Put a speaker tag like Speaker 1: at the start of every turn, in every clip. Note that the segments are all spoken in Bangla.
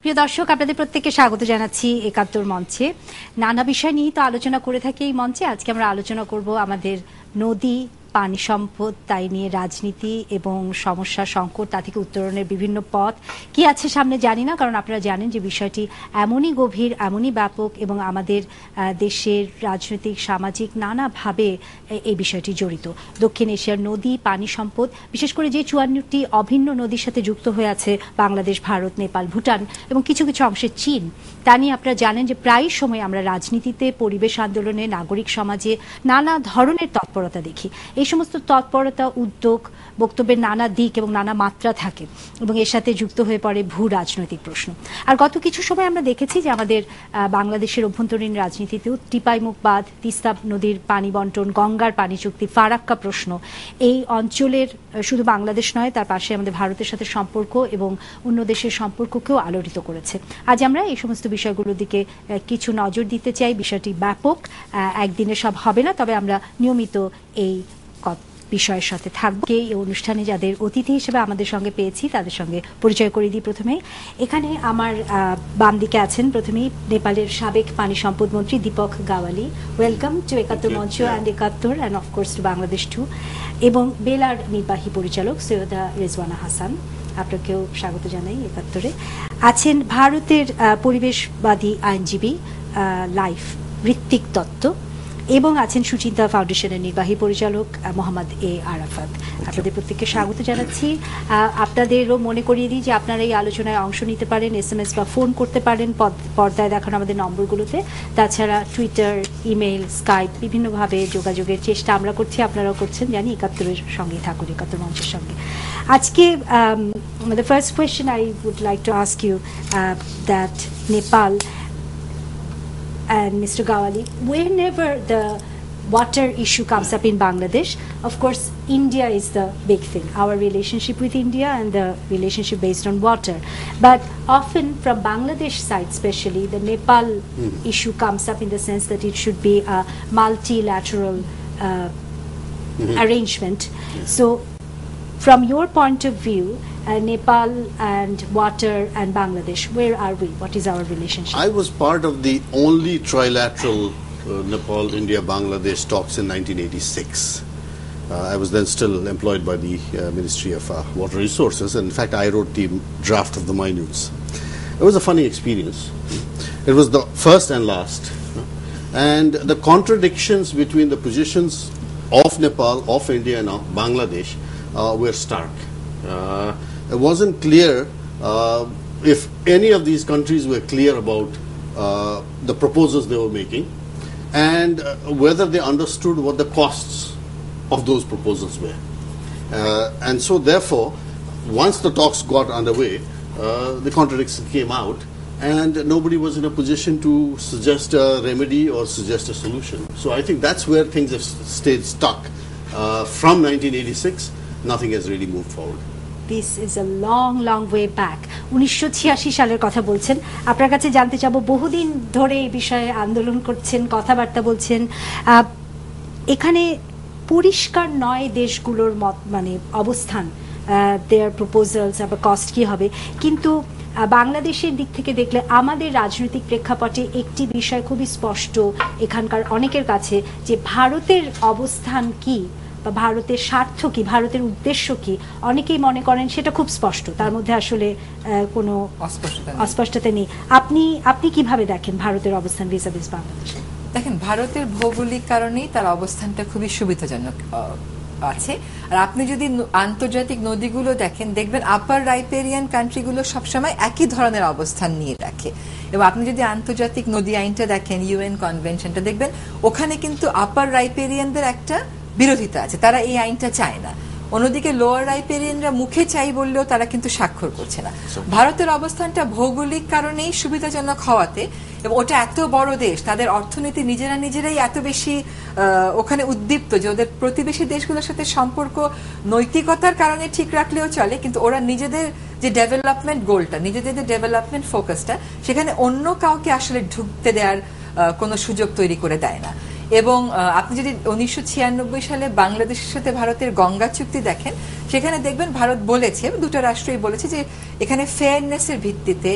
Speaker 1: প্রিয় দর্শক, আপনাদের প্রত্যেককে স্বাগত জানাচ্ছি একাত্তর মঞ্চে। নানা বিষয় নিয়ে তো আলোচনা করে থাকি এই মঞ্চে। আজকে আমরা আলোচনা করব আমাদের নদী, পানি সম্পদ, তাই নিয়ে রাজনীতি এবং সমস্যা, সংকট, তা থেকে উত্তরণের বিভিন্ন পথ কি আছে সামনে জানি না, কারণ আপনারা জানেন যে বিষয়টি এমনই গভীর, এমনই ব্যাপক এবং আমাদের দেশের রাজনৈতিক, সামাজিক নানাভাবে এই বিষয়টি জড়িত। দক্ষিণ এশিয়ার নদী, পানি সম্পদ, বিশেষ করে যে 54টি অভিন্ন নদীর সাথে যুক্ত হয়ে আছে বাংলাদেশ, ভারত, নেপাল, ভুটান এবং কিছু কিছু অংশে চীন, তা নিয়ে আপনারা জানেন যে প্রায় সময় আমরা রাজনীতিতে, পরিবেশ আন্দোলনে, নাগরিক সমাজে নানা ধরনের তৎপরতা দেখি। এই সমস্ত তৎপরতা, উদ্যোগ, বক্তব্যের নানা দিক এবং নানা মাত্রা থাকে এবং এর সাথে যুক্ত হয়ে পড়ে ভূ রাজনৈতিক প্রশ্ন। আর গত কিছু সময় আমরা দেখেছি যে আমাদের বাংলাদেশের অভ্যন্তরীণ রাজনীতিতেও টিপাইমুখ বাঁধ, তিস্তা নদীর পানি বন্টন, গঙ্গার পানি চুক্তি, ফারাক্কা প্রশ্ন, এই অঞ্চলের শুধু বাংলাদেশ নয়, তার পাশে আমাদের ভারতের সাথে সম্পর্ক এবং অন্য দেশের সম্পর্ককেও আলোড়িত করেছে। আজ আমরা এই সমস্ত বিষয়গুলোর দিকে কিছু নজর দিতে চাই। বিষয়টি ব্যাপক, একদিনে সব হবে না, তবে আমরা নিয়মিত এই বিষয়ের সাথে থাকবো। এই অনুষ্ঠানে যাদের অতিথি হিসেবে আমাদের সঙ্গে পেয়েছি তাদের সঙ্গে পরিচয় করে দিই। প্রথমে এখানে আমার বাম দিকে আছেন প্রথমেই নেপালের সাবেক পানি সম্পদ মন্ত্রী দীপক গাওয়ালি। ওয়েলকাম টু একাত্তর মঞ্চ অ্যান্ড একাত্তর and of course to Bangladesh too. এবং বেলার নির্বাহী পরিচালক সৈয়দা রেজওয়ানা হাসান, আপনাকেও স্বাগত জানাই একাত্তরে। আছেন ভারতের পরিবেশবাদী আইনজীবী লাইফ ঋত্বিক দত্ত এবং আছেন সুচিন্তা ফাউন্ডেশনের নির্বাহী পরিচালক মোহাম্মদ এ আরাফাত। আপনাদের প্রত্যেককে স্বাগত জানাচ্ছি। আপনাদেরও মনে করিয়ে দিই যে আপনারা এই আলোচনায় অংশ নিতে পারেন, SMS বা ফোন করতে পারেন পর্দায় দেখানো আমাদের নম্বরগুলোতে। তাছাড়া টুইটার, ইমেইল, স্কাইপ বিভিন্নভাবে যোগাযোগের চেষ্টা আমরা করছি, আপনারাও করছেন জানি। একাত্তরের সঙ্গে থাকুন, একাত্তর মঞ্চের সঙ্গে। আজকে the first question I would like to ask you that Nepal and Mr. Gawali, whenever the water issue comes up in Bangladesh, of course India is the big thing, our relationship with India and the relationship based on water, but often from Bangladesh side especially the Nepal issue comes up in the sense that it should be a multilateral arrangement. So from your point of view, Nepal and water and Bangladesh, where are we? What is our relationship?
Speaker 2: I was part of the only trilateral Nepal, India, Bangladesh talks in 1986. I was then still employed by the Ministry of Water Resources, and in fact I wrote the draft of the minutes. It was a funny experience. It was the first and last, and the contradictions between the positions of Nepal, of India and of Bangladesh were stark. It wasn't clear if any of these countries were clear about the proposals they were making, and whether they understood what the costs of those proposals were. And so therefore, once the talks got underway, the contradiction came out, and nobody was in a position to suggest a remedy or suggest a solution. So I think that's where things have stayed stuck. From 1986, nothing has really moved forward.
Speaker 1: This is a long, long way back. 1986 সালের কথা বলছেন। আপনার কাছে জানতে চাবো, বহুদিন ধরে এই বিষয়ে আন্দোলন করছেন, কথাবার্তা বলছেন। এখানে পরিষ্কার নয় দেশগুলোর মানে অবস্থান, দেয়ার প্রপোজালস, আবার কস্ট কি হবে। কিন্তু বাংলাদেশের দিক থেকে দেখলে আমাদের রাজনৈতিক প্রেক্ষাপটে একটি বিষয় খুবই স্পষ্ট এখানকার অনেকের কাছে, যে ভারতের অবস্থান কি বা ভারতের স্বার্থ কি, ভারতের উদ্দেশ্য কি, অনেকেই মনে করেন সেটা খুব স্পষ্ট, তার মধ্যে আসলে কোনো অস্পষ্টতা নেই। আপনি কিভাবে দেখেন ভারতের অবস্থান ভিসাভিস বাংলাদেশ?
Speaker 3: দেখেন, ভারতের ভৌগোলিক কারণেই তার অবস্থানটা খুবই সুবিধাজনক আছে। আর আপনি যদি আন্তর্জাতিক নদীগুলো দেখেন, দেখবেন আপার রাইপেরিয়ান কান্ট্রিগুলো সবসময় একই ধরনের অবস্থান নিয়ে রাখে। এবং আপনি যদি আন্তর্জাতিক নদী আইনটা দেখেন, UN কনভেনশনটা দেখবেন, ওখানে কিন্তু আপার রাইপেরিয়ানদের একটা বিরোধিতা আছে, তারা এই আইনটা চায় না। অন্যদিকে লোয়ার রাইপেরিয়ানরা মুখে চাই বললেও তারা কিন্তু স্বাক্ষর করছে না। ভারতের অবস্থানটা ভৌগোলিক কারণেই সুবিধাজনক হওয়াতে, এবং ওটা এত বড় দেশ, তাদের অর্থনীতি নিজেরাই এত বেশি ওখানে উদ্দীপ্ত যে ওদের প্রতিবেশী দেশগুলোর সাথে সম্পর্ক নৈতিকতার কারণে ঠিক রাখলেও চলে, কিন্তু ওরা নিজেদের যে ডেভেলপমেন্ট গোলটা, নিজেদের যে ডেভেলপমেন্ট ফোকাসটা, সেখানে অন্য কাউকে আসলে ঢুকতে দেওয়ার কোনো সুযোগ তৈরি করে দেয় না। এবং আপনি যদি 1996 সালে বাংলাদেশের সাথে ভারতের গঙ্গা চুক্তি দেখেন, সেখানে দেখবেন ভারত বলেছে, দুটো রাষ্ট্রই বলেছে যে এখানে ফেয়ারনেসের ভিত্তিতে,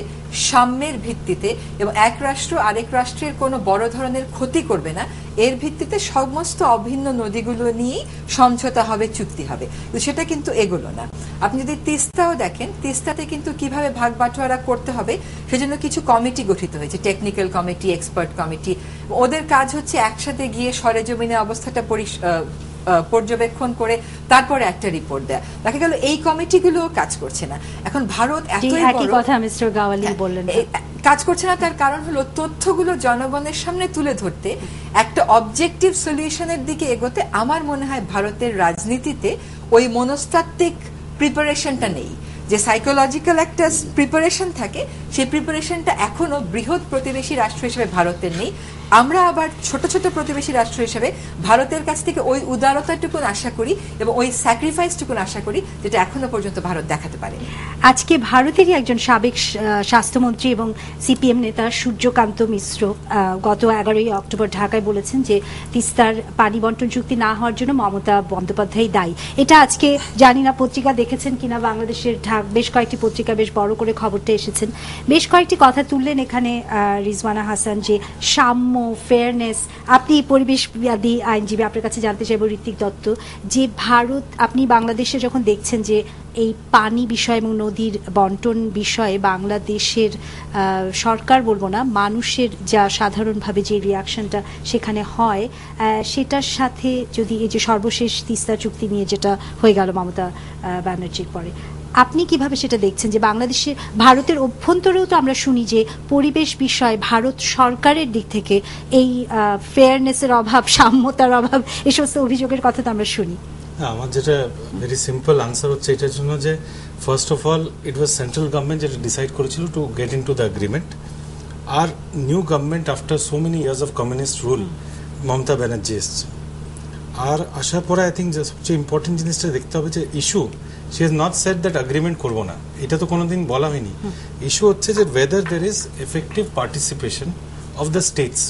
Speaker 3: সাম্যের ভিত্তিতে এবং এক রাষ্ট্র আরেক রাষ্ট্রের কোনো বড় ধরনের ক্ষতি করবে না এর ভিত্তিতে সমস্ত অভিন্ন নদীগুলো নিয়ে সমঝোতা হবে, চুক্তি হবে। সেটা কিন্তু এগুলো না। আপনি যদি তিস্তাও দেখেন, তিস্তাতে কিন্তু কিভাবে ভাগ বাটোয়ারা করতে হবে সেজন্য কিছু কমিটি গঠিত হয়েছে, টেকনিক্যাল কমিটি, এক্সপার্ট কমিটি। ওদের কাজ হচ্ছে একসাথে গিয়ে সরেজমিনে অবস্থাটা পর্যবেক্ষণ করে তারপরে একটা রিপোর্ট দেয়া। দেখা গেল এই কমিটিগুলো কাজ করছে না। এখন ভারত এতই বড়,
Speaker 1: কথা মিস্টার গাওয়ালি বললেন,
Speaker 3: কাজ করছে না, তার কারণ হলো তথ্যগুলো জনগণের সামনে তুলে ধরতে, একটা অবজেক্টিভ সলিউশনের দিকে এগোতে আমার মনে হয় ভারতের রাজনীতিতে ওই মনস্তাত্ত্বিক প্রিপারেশনটা নেই। যে সাইকোলজিক্যাল একটা প্রিপারেশন থাকে, সেই প্রিপারেশনটা এখনো বৃহৎ প্রতিবেশী রাষ্ট্র হিসেবে ভারতের নেই। আমরা আবার ছোট ছোট প্রতিবেশী রাষ্ট্র হিসেবে ভারতের কাছ থেকে ওই উদারতাটুকুন আশা করি এবং ওই স্যাক্রিফাইসটুকুন আশা করি যেটা এখনো পর্যন্ত ভারত দেখাতে পারে।
Speaker 1: আজকে ভারতেরই একজন সাবেক স্বাস্থ্যমন্ত্রী এবং সিপিএম নেতা সূর্যকান্ত মিশ্র গত 11ই অক্টোবর ঢাকায় বলেছেন যে তিস্তার পানি বন্টন চুক্তি না হওয়ার জন্য মমতা বন্দ্যোপাধ্যায় দায়ী। এটা আজকে জানি না পত্রিকা দেখেছেন কিনা, বাংলাদেশের বেশ কয়েকটি পত্রিকা বেশ বড় করে খবরটা এসেছেন। বেশ কয়েকটি কথা তুললেন এখানে রিজওয়ানা হাসান, যে সাম্য, ফেয়ারনেস। আপনি পরিবেশবাদী আইনজীবী, আপনার কাছে জানতে চাইব ঋত্বিক দত্ত, যে ভারত, আপনি বাংলাদেশে যখন দেখছেন যে এই পানি বিষয় এবং নদীর বন্টন বিষয়ে বাংলাদেশের সরকার বলবো না, মানুষের যা সাধারণভাবে যে রিয়াকশনটা সেখানে হয়, সেটার সাথে যদি এই যে সর্বশেষ তিস্তা চুক্তি নিয়ে যেটা হয়ে গেল মমতা ব্যানার্জির পরে, আপনি কিভাবে সেটা দেখছেন? যে বাংলাদেশে, ভারতের অভ্যন্তরেও তো আমরা শুনি যে পরিবেশ বিষয়ে ভারত সরকারের দিক থেকে এই ফেয়ারনেসের অভাব, সাম্যতার অভাব, এই সমস্ত অভিযোগের কথা তো আমরা শুনি।
Speaker 4: আমার যেটা ভেরি সিম্পল আনসার হচ্ছে এটার জন্য যে first of all it was central government যেটা ডিসাইড করেছিল to get into the agreement. আর new government after so many years of communist rule, Mamata Banerjee এসছে। আর আসার পরে আই থিঙ্ক যে সবচেয়ে ইম্পর্টেন্ট জিনিসটা দেখতে হবে যে issue, she has not said that agreement করবো না, এটা তো কোনোদিন বলা হয়নি। ইস্যু হচ্ছে যে whether there is effective participation of the states,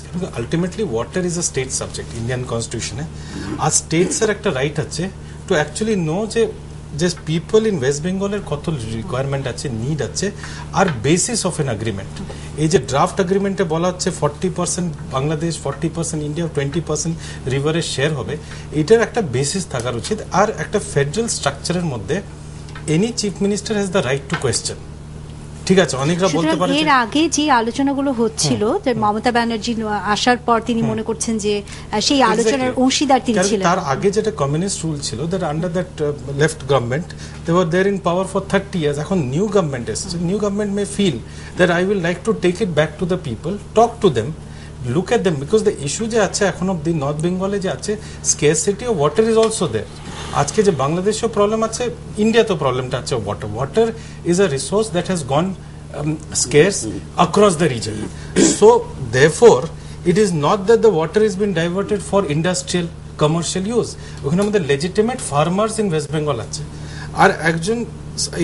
Speaker 4: ultimately water is a state subject Indian constitution A. R states এর একটা রাইট আছে to actually know যে people in West Bengal এর কত রিকোয়ারমেন্ট আছে, নিড আছে, আর বেসিস অফ এন এগ্রিমেন্ট। এই যে ড্রাফট এগ্রিমেন্টে বলা হচ্ছে 40% বাংলাদেশ, 40% ইন্ডিয়া, 20% রিভারের শেয়ার হবে, এটার একটা বেসিস থাকার উচিত। আর একটা ফেডারেল স্ট্রাকচারের মধ্যে any chief minister has the right two question. ঠিক আছে, অনেকরা বলতে পারে
Speaker 1: এর আগে যে আলোচনাগুলো হচ্ছিল, মমতা ব্যানার্জি আসার পর তিনি মনে করছেন যে সেই আলোচনার অংশীদার তিনি ছিলেন।
Speaker 4: তার আগে যেটা কমিউনিস্ট রুল ছিল, that under that left government they were there in power for 30 years. এখন নিউ গভর্নমেন্ট এসেছে, new government may feel that I will like to take it back to the people, talk to them, look at them, because the issue যে আছে এখন অব্দি নর্থ বেঙ্গলে যে আছে, scarcity of water is also there. আজকে যে বাংলাদেশেও প্রবলেম আছে, ইন্ডিয়াতেও প্রবলেমটা আছে water. Water is a resource that has gone scarce across the region. So therefore it is not that the water is been diverted for industrial commercial use. ওখানে আমাদের legitimate farmers in West Bengal আছে। আর একজন,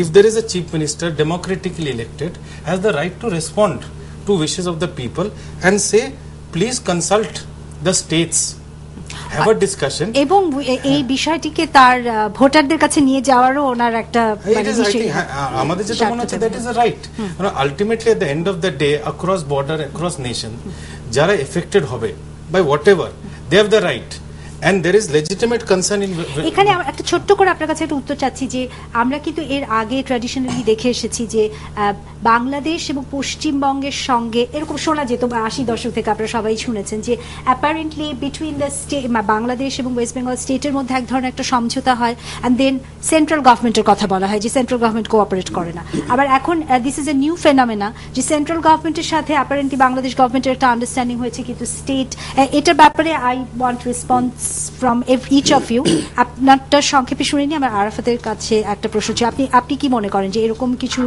Speaker 4: if there is a chief minister democratically elected, has the right to respond to wishes of the people and say please consult the states, have a discussion,
Speaker 1: এবং এই বিষয়টিকে তার ভোটারদের কাছে নিয়ে যাওয়ারও ওনার একটা
Speaker 4: আমাদের যেটা মনে হচ্ছে that is a right. Ultimately at the end of the day, across border, across nation, যারা এফেক্টেড হবে by whatever, they have the right and there is legitimate concern in
Speaker 1: এখানে একটা ছোট্ট করে আপনার কাছে একটা উত্তর চাচ্ছি যে আমরা কিন্তু এর আগে ট্র্যাডিশনালি দেখে এসেছি যে বাংলাদেশ এবং পশ্চিমবঙ্গের সঙ্গে এরকম শোনা যেত, 80 দশক থেকে আপনারা সবাই শুনেছেন যে apparently between the state, Bangladesh এবং ওয়েস্ট বেঙ্গল স্টেটের মধ্যে এক ধরনের একটা সমঝোতা হয়, অ্যান্ড দেন সেন্ট্রাল গভর্নমেন্টের কথা বলা হয় যে সেন্ট্রাল গভর্নমেন্ট কোঅপারেট করে না। আবার এখন this is a new phenomena যে সেন্ট্রাল গভর্নমেন্টের সাথে অ্যাপারেন্টলি বাংলাদেশ গভর্নমেন্টের একটা আন্ডারস্ট্যান্ডিং হয়েছে, কিন্তু স্টেট, এটার ব্যাপারে I want response from each of you. আপনারটা সংক্ষেপে শুনিনি, আমার আরাফাতের কাছে একটা প্রশ্ন ছিল, আপনি কি মনে করেন যে এরকম কিছু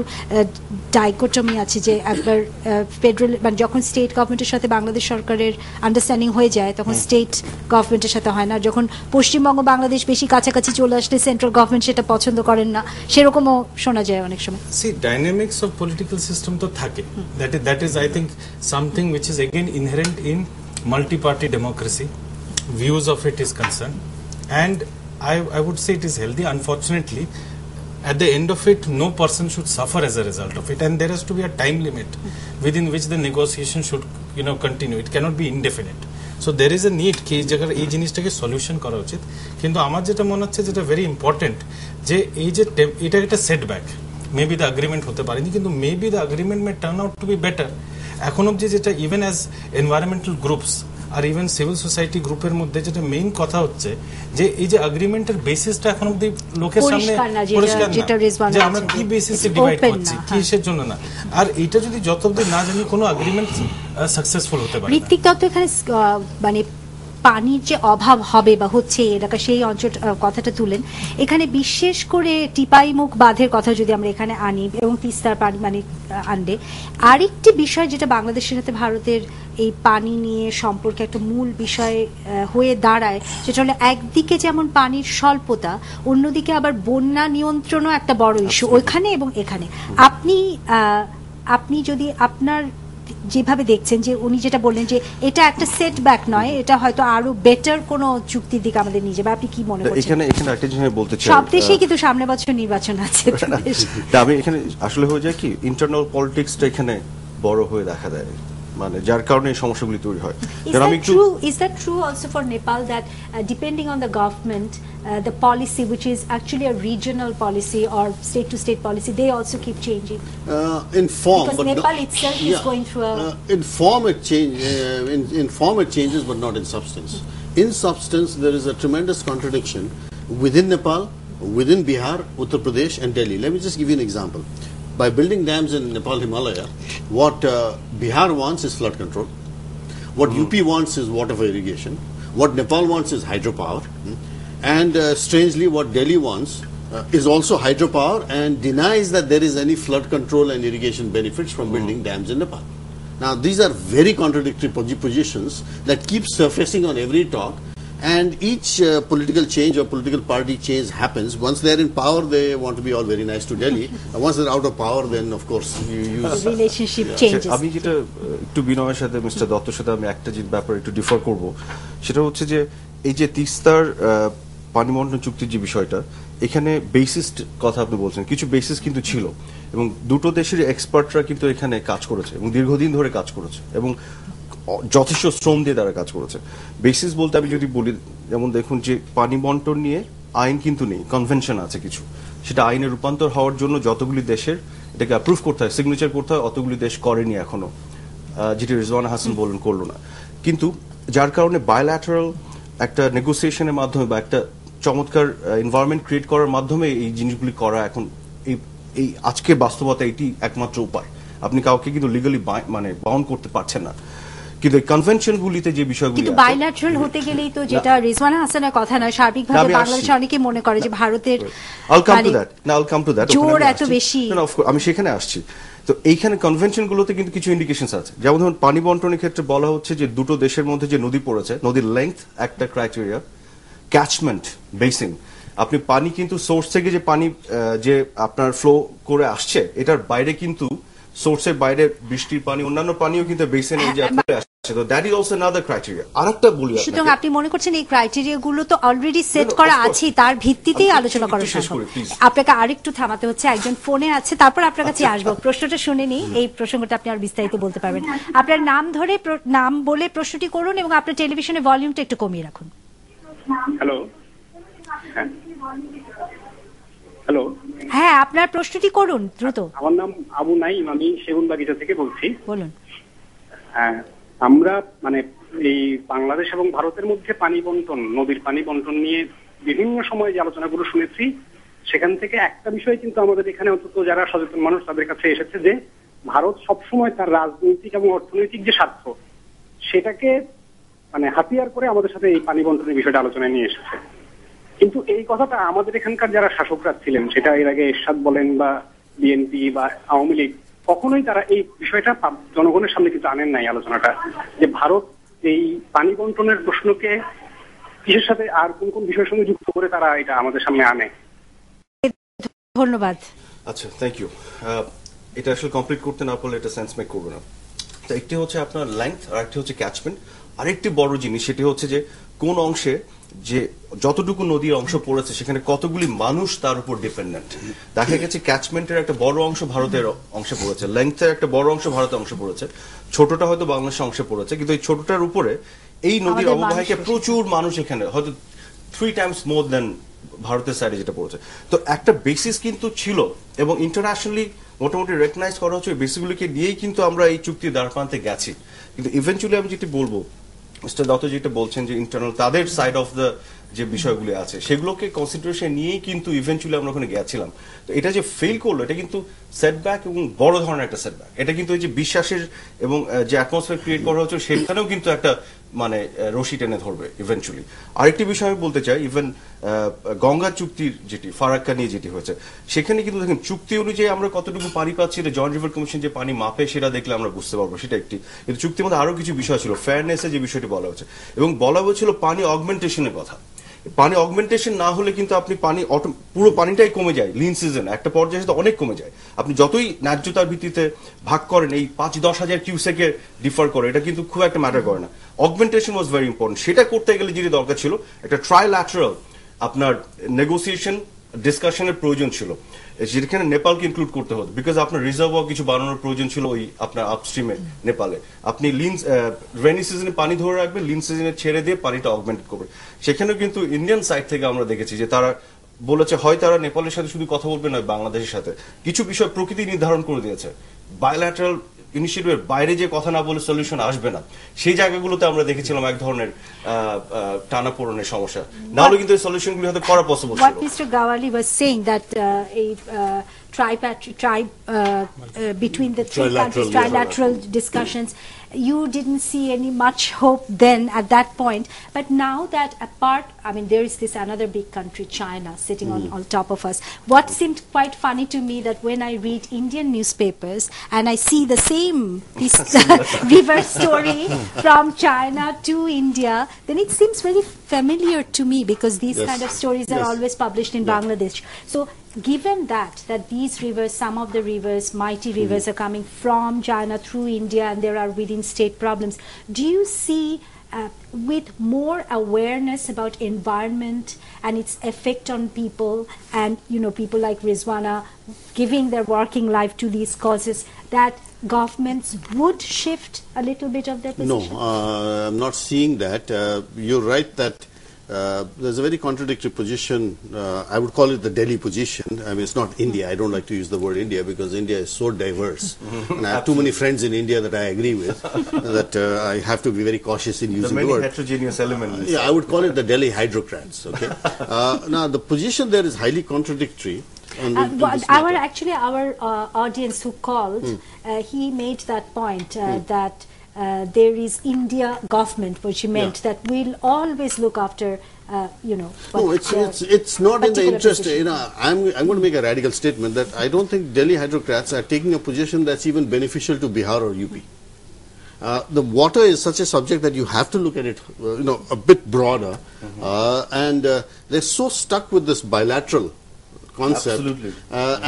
Speaker 1: ডাইকোটমি আছে যে একবার ফেডারেল, মানে যখন স্টেট গভর্নমেন্টের সাথে বাংলাদেশ সরকারের আন্ডারস্ট্যান্ডিং হয়ে যায় তখন স্টেট গভর্নমেন্টের সাথে হয় না, যখন পশ্চিমবঙ্গ বাংলাদেশ বেশি কাছাকাছি চলে আসলে সেন্ট্রাল গভর্নমেন্ট সেটা পছন্দ করেন না, সেরকমও শোনা যায় অনেক সময়।
Speaker 4: See, dynamics of political system তো থাকে, that is I think something which is again inherent in multi-party democracy, views of it is concerned, and I would say it is healthy. Unfortunately, at the end of it, no person should suffer as a result of it, and there has to be a time limit within which the negotiation should, continue. It cannot be indefinite. So there is a need কি জায়গার এই জিনিসটাকে সলিউশন করা উচিত। কিন্তু আমার যেটা মনে হচ্ছে যেটা ভেরি ইম্পর্টেন্ট, যে এই যে এটা একটা সেটব্যাক, মেবি দ্য এগ্রিমেন্ট হতে পারেনি, কিন্তু maybe the agreement May turn out to be better. এখন অবধি যেটা ইভেন অ্যাজ এনভায়রনমেন্টাল গ্রুপস আর ইভেন সিভিল সোসাইটি গ্রুপের মধ্যে যেটা মেইন কথা হচ্ছে যে এই যে এগ্রিমেন্টের বেসিসটা এখন অবধি লোকের সামনে পরিষ্কার না, যে আমরা কি বেসিসে ডিভাইড করছি, কিসের জন্য না। আর এটা যদি যত অবধি না জানি কোনো এগ্রিমেন্ট সাকসেসফুল হতে পারে।
Speaker 1: ঋত্বিক দত্ত এখানে মানে পানির যে অভাব হবে বা হচ্ছে এলাকা সেই অঞ্চল কথাটা তুলেন, এখানে বিশেষ করে টিপাইমুখ বাঁধের কথা যদি আমরা এখানে আনি এবং তিস্তার পানি মানে আনলে আরেকটি বিষয় যেটা বাংলাদেশের সাথে ভারতের এই পানি নিয়ে সম্পর্কে একটা মূল বিষয় হয়ে দাঁড়ায়, যেটা হলো একদিকে যেমন পানির স্বল্পতা, অন্যদিকে আবার বন্যা নিয়ন্ত্রণও একটা বড় ইস্যু ওইখানে এবং এখানে। আপনি যদি আপনার যেভাবে দেখছেন, যে উনি যেটা বললেন যে এটা একটা সেটব্যাক নয়, এটা হয়তো আরো বেটার কোন চুক্তির দিকে আমাদের নিয়ে যাবে, আপনি কি মনে করছেন?
Speaker 5: এখানে একটা জিনিস বলতে চাই,
Speaker 1: সব দেশেই কিন্তু সামনে বছর নির্বাচন আছে।
Speaker 5: আমি এখানে আসলে হয়ে যায় কি ইন্টারনাল পলিটিক্সটা এখানে বড় হয়ে দেখা দেয়, মানে যার কারণে এই সমস্যাগুলি তৈরি হয়।
Speaker 1: Is that true also for Nepal, that depending on the government, the policy which is actually a regional policy or state to state policy, they also keep changing
Speaker 2: in form,
Speaker 1: because
Speaker 2: but
Speaker 1: Nepal itself is going through a
Speaker 2: in form it changes, but not in substance. In substance, there is a tremendous contradiction within Nepal, within Bihar, Uttar Pradesh and Delhi. Let me just give you an example. By building dams in Nepal Himalaya, what Bihar wants is flood control, what UP wants is water for irrigation, what Nepal wants is hydropower, and strangely what Delhi wants is also hydropower and denies that there is any flood control and irrigation benefits from building dams in Nepal. Now these are very contradictory positions that keep surfacing on every talk, and each political change or political party change happens. Once they're in power, they want to be all very nice to Delhi. Once they're out of power, then of course you use
Speaker 1: the relationship changes.
Speaker 5: আমি যেটা একটু বিনয়ের সাথে মিস্টার দত্তর সাথে আমি একটা জিনিস ব্যাপারে একটু ডিফার করব, সেটা হচ্ছে যে এই যে তিস্তার পানি বন্টন চুক্তির যে বিষয়টা, এখানে বেসিস কথা আপনি বলছেন, কিছু বেসিস কিন্তু ছিল এবং দুটো দেশের এক্সপার্টরা কিন্তু এখানে কাজ করেছে এবং দীর্ঘদিন ধরে কাজ করেছে এবং যথেষ্ট শ্রম দিয়ে তারা কাজ করেছে। বেসিস বলতে আমি যদি বলি, যেমন দেখুন যে পানি বন্টন নিয়ে আইন কিন্তু নেই, কনভেনশন আছে কিছু, সেটা আইনে রূপান্তর হওয়ার জন্য যতগুলি দেশের এটাকে অ্যাপ্রুভ করতে হয়, সিগনেচার করতে হয়, অতগুলি দেশ করেনি এখনো, যেটি রিজওয়ানা হাসান বললেন করলো না। কিন্তু যার কারণে বায়োল্যাটারাল একটা নেগোসিয়েশনের মাধ্যমে বা একটা চমৎকার এনভায়রনমেন্ট ক্রিয়েট করার মাধ্যমে এই জিনিসগুলি করা এখন এই আজকে বাস্তবতা এটি একমাত্র উপায়। আপনি কাউকে কিন্তু লিগালি মানে বাউন্ড করতে পারছেন না। কিন্তু কনভেনশনগুলিতে যে বিষয়গুলি
Speaker 1: কিন্তু বায়োল্যাটারাল হতে গেলেই তো, যেটা রিজওয়ানা হাসানের কথা নয়, সার্বিকভাবে বাংলাদেশে অনেকে মনে করে যে ভারতের জোর এত বেশি।
Speaker 5: আমি সেখানে আসছি। তো এইখানে কনভেনশনগুলোতে কিন্তু কিছু ইন্ডিকেশনস আছে, যেমন ধরুন পানি বন্টনের ক্ষেত্রে বলা হচ্ছে যে দুটো দেশের মধ্যে যে নদী পড়েছে, নদীর লেংথ একটা ক্রাইটেরিয়া, ক্যাচমেন্ট বেসিন, আপনি পানি কিন্তু সোর্স থেকে যে পানি যে আপনার ফ্লো করে আসছে, এটার বাইরে কিন্তু সোর্সের বাইরে বৃষ্টির পানি, অন্যান্য পানিও কিন্তু বেসিনে যে আপনার আসছে, তো that is also another criteria. আরেকটা বলি,
Speaker 1: সুতরাং আপনি মনে করছেন এই ক্রাইটেরিয়া গুলো তো অলরেডি সেট করা আছে, তার ভিত্তিতেই আলোচনা করা সম্ভব। আপনাকে আরেকটু থামাতে হচ্ছে, একজন ফোনে আছে, তারপর আপনার কাছে আসবো। প্রশ্নটা শুনে নিই, এই প্রসঙ্গটা আপনি আর বিস্তারিত বলতে পারবেন। আপনার নাম ধরে নাম বলে প্রশ্নটি করুন এবং আপনার টেলিভিশনের ভলিউমটা একটু কমিয়ে রাখুন।
Speaker 6: হ্যালো, হ্যালো,
Speaker 1: হ্যাঁ, আপনার প্রশ্নটি করুন দ্রুত।
Speaker 6: আমার নাম আবু নাইম, আমি সেগুনবাগিচা থেকে বলছি।
Speaker 1: বলুন।
Speaker 6: হ্যাঁ, আমরা মানে এই বাংলাদেশ এবং ভারতের মধ্যে পানি বন্টন, নদীর পানি বন্টন নিয়ে বিভিন্ন সময় যে আলোচনাগুলো শুনেছি, সেখান থেকে একটা বিষয় কিন্তু আমাদের এখানে অন্তত যারা সচেতন মানুষ তাদের কাছে এসেছে, যে ভারত সবসময় তার রাজনৈতিক এবং অর্থনৈতিক যে স্বার্থ, সেটাকে মানে হাতিয়ার করে আমাদের সাথে এই পানি বন্টনের বিষয়টা আলোচনায় নিয়ে এসেছে। কিন্তু এই কথাটা আমাদের এখানকার যারা শাসকরা ছিলেন, সেটা এর আগে এরশাদ বলেন বা বিএনপি বা আওয়ামী লীগ, কখনোই তারা এই বিষয়টা জনগণের সামনে কিন্তু আনেন নাই আলোচনাটা, যে ভারত এই পানি বন্টনের প্রশ্নকে কিসের সাথে আর কোন কোন বিষয়ের সঙ্গে যুক্ত করে তারা এটা আমাদের সামনে আনে।
Speaker 1: ধন্যবাদ।
Speaker 5: আচ্ছা, থ্যাংক ইউ। এটা আসলে কমপ্লিট করতে না পারলে এটা সেন্স মেক করবে না। তো একটি হচ্ছে আপনার লেংথ আর একটি হচ্ছে ক্যাচমেন্ট। আরেকটি বড় জিনিস সেটি হচ্ছে যে কোন অংশে যে যতটুকু নদীর অংশ পড়েছে সেখানে কতগুলি মানুষ তার উপর ডিপেন্ডেন্ট। দেখা গেছে ক্যাচমেন্টের একটা বড় অংশ ভারতের অংশে পড়েছে, লেংথের একটা বড় অংশ ভারতের অংশে পড়েছে, ছোটটা হয়তো বাংলাদেশের অংশে পড়েছে, কিন্তু এই ছোটটার উপরে এই নদীর অববাহিকা প্রচুর মানুষ এখানে হয়তো 3 times more than ভারতের সাইডে যেটা পড়েছে। তো একটা বেসিস কিন্তু ছিল এবং ইন্টারন্যাশনালি মোটামুটি রেকগনাইজ করা হচ্ছে, বেসিসগুলিকে নিয়েই কিন্তু আমরা এই চুক্তির দ্বারপ্রান্তে গেছি। কিন্তু ইভেন্চুয়ালি আমি যেটা বলবো, মিস্টার দত্ত যেটা বলছেন যে ইন্টারনাল তাদের সাইড অফ দ্য যে বিষয়গুলি আছে সেগুলোকে কনসিডারেশন নিয়েই কিন্তু ইভেন্চুয়ালি আমরা ওখানে গেছিলাম। তো এটা যে ফেল করলো এটা কিন্তু সেটব্যাক এবং বড় ধরনের একটা সেটব্যাক। এটা কিন্তু এই যে বিশ্বাসের এবং যে অ্যাটমসফিয়ার ক্রিয়েট করা হচ্ছে সেখানেও কিন্তু একটা মানে রশি টেনে ধরবে ইভেন্চুয়ালি। আরেকটি বিষয় আমি বলতে চাই, ইভেন গঙ্গা চুক্তির যেটি ফারাক্কা নিয়ে যেটি হয়েছে সেখানে কিন্তু দেখেন চুক্তি অনুযায়ী আমরা কতটুকু পানি পাচ্ছি, এটা জয়েন্ট রিভার কমিশন যে পানি মাপে সেটা দেখলে আমরা বুঝতে পারবো সেটা একটি। কিন্তু চুক্তির মধ্যে আরো কিছু বিষয় ছিল, ফেয়ারনেসের যে বিষয়টি বলা হচ্ছে এবং বলা হয়েছিল পানি অগমেন্টেশনের কথা। পানি অগমেন্টেশন না হলে কিন্তু আপনি পানি পুরো পানিটাই কমে যায়, লিন সিজন একটা পর্যায়ে সাথে অনেক কমে যায়। আপনি যতই ন্যায্যতার ভিত্তিতে ভাগ করেন এই 5-10 হাজার কিউসেকে ডিফার করে, এটা কিন্তু খুব একটা ম্যাটার করে না। Augmentation was very important. সেটা করতে গেলে যেটি দরকার ছিল একটা ট্রাইল্যাটারাল আপনার নেগোসিয়েশন ডিসকাশনের প্রয়োজন ছিল, যেখানে নেপালকে ইনক্লুড করতে হতো, বিকজ আপনার রিজার্ভ কিছু বানানোর প্রয়োজন ছিল ওই আপনার আপস্ট্রিমে নেপালে। আপনি রেনি সিজনে পানি ধরে রাখবেন, লিন সিজনে ছেড়ে দিয়ে পানিটা অগমেন্টেড করবে। সেখানেও কিন্তু ইন্ডিয়ান সাইড থেকে আমরা দেখেছি যে তারা বলেছে হয় তারা নেপালের সাথে শুধু কথা বলবে না, বাংলাদেশের সাথে কিছু বিষয় প্রকৃতি নির্ধারণ করে দিয়েছে, বায়োল্যাটারাল ইনিশিয়েটিভের বাইরে যে কথা না বলে সলিউশন আসবে না, সেই জায়গাগুলোতে আমরা দেখেছিলাম এক ধরনের টানাপোড়েনের সমস্যা। না হলে কিন্তু এই সলিউশনগুলো হয়তো করা পসিবল ছিল।
Speaker 1: What Mr. Gawali was saying that between the three countries, trilateral discussions, you didn't see any much hope then at that point. But now that apart, I mean, there is this another big country, China, sitting on top of us. What seemed quite funny to me that when I read Indian newspapers and I see the same reverse story from China to India, then it seems very familiar to me because these kind of stories are always published in Bangladesh. So given that these rivers, some of the rivers, mighty rivers are coming from China through India and there are within state problems, do you see with more awareness about environment and its effect on people, and people like Rizwana giving their working life to these causes, that governments would shift a little bit of their position?
Speaker 2: No, I'm not seeing that. You're right that there's a very contradictory position. I would call it the Delhi position. I mean, it's not India. I don't like to use the word India because India is so diverse. And I have too many friends in India that I agree with that I have to be very cautious in using the word.
Speaker 5: The many heterogeneous elements.
Speaker 2: Yeah, I would call it the Delhi hydrocrats. Okay. Now, the position there is highly contradictory.
Speaker 1: Our audience who called, he made that point that there is India government, which he meant that we'll always look after,
Speaker 2: No, it's not in the interest. I'm going to make a radical statement that I don't think Delhi hydrocrats are taking a position that's even beneficial to Bihar or UP. The water is such a subject that you have to look at it, a bit broader, and they're so stuck with this bilateral concept.
Speaker 5: Absolutely.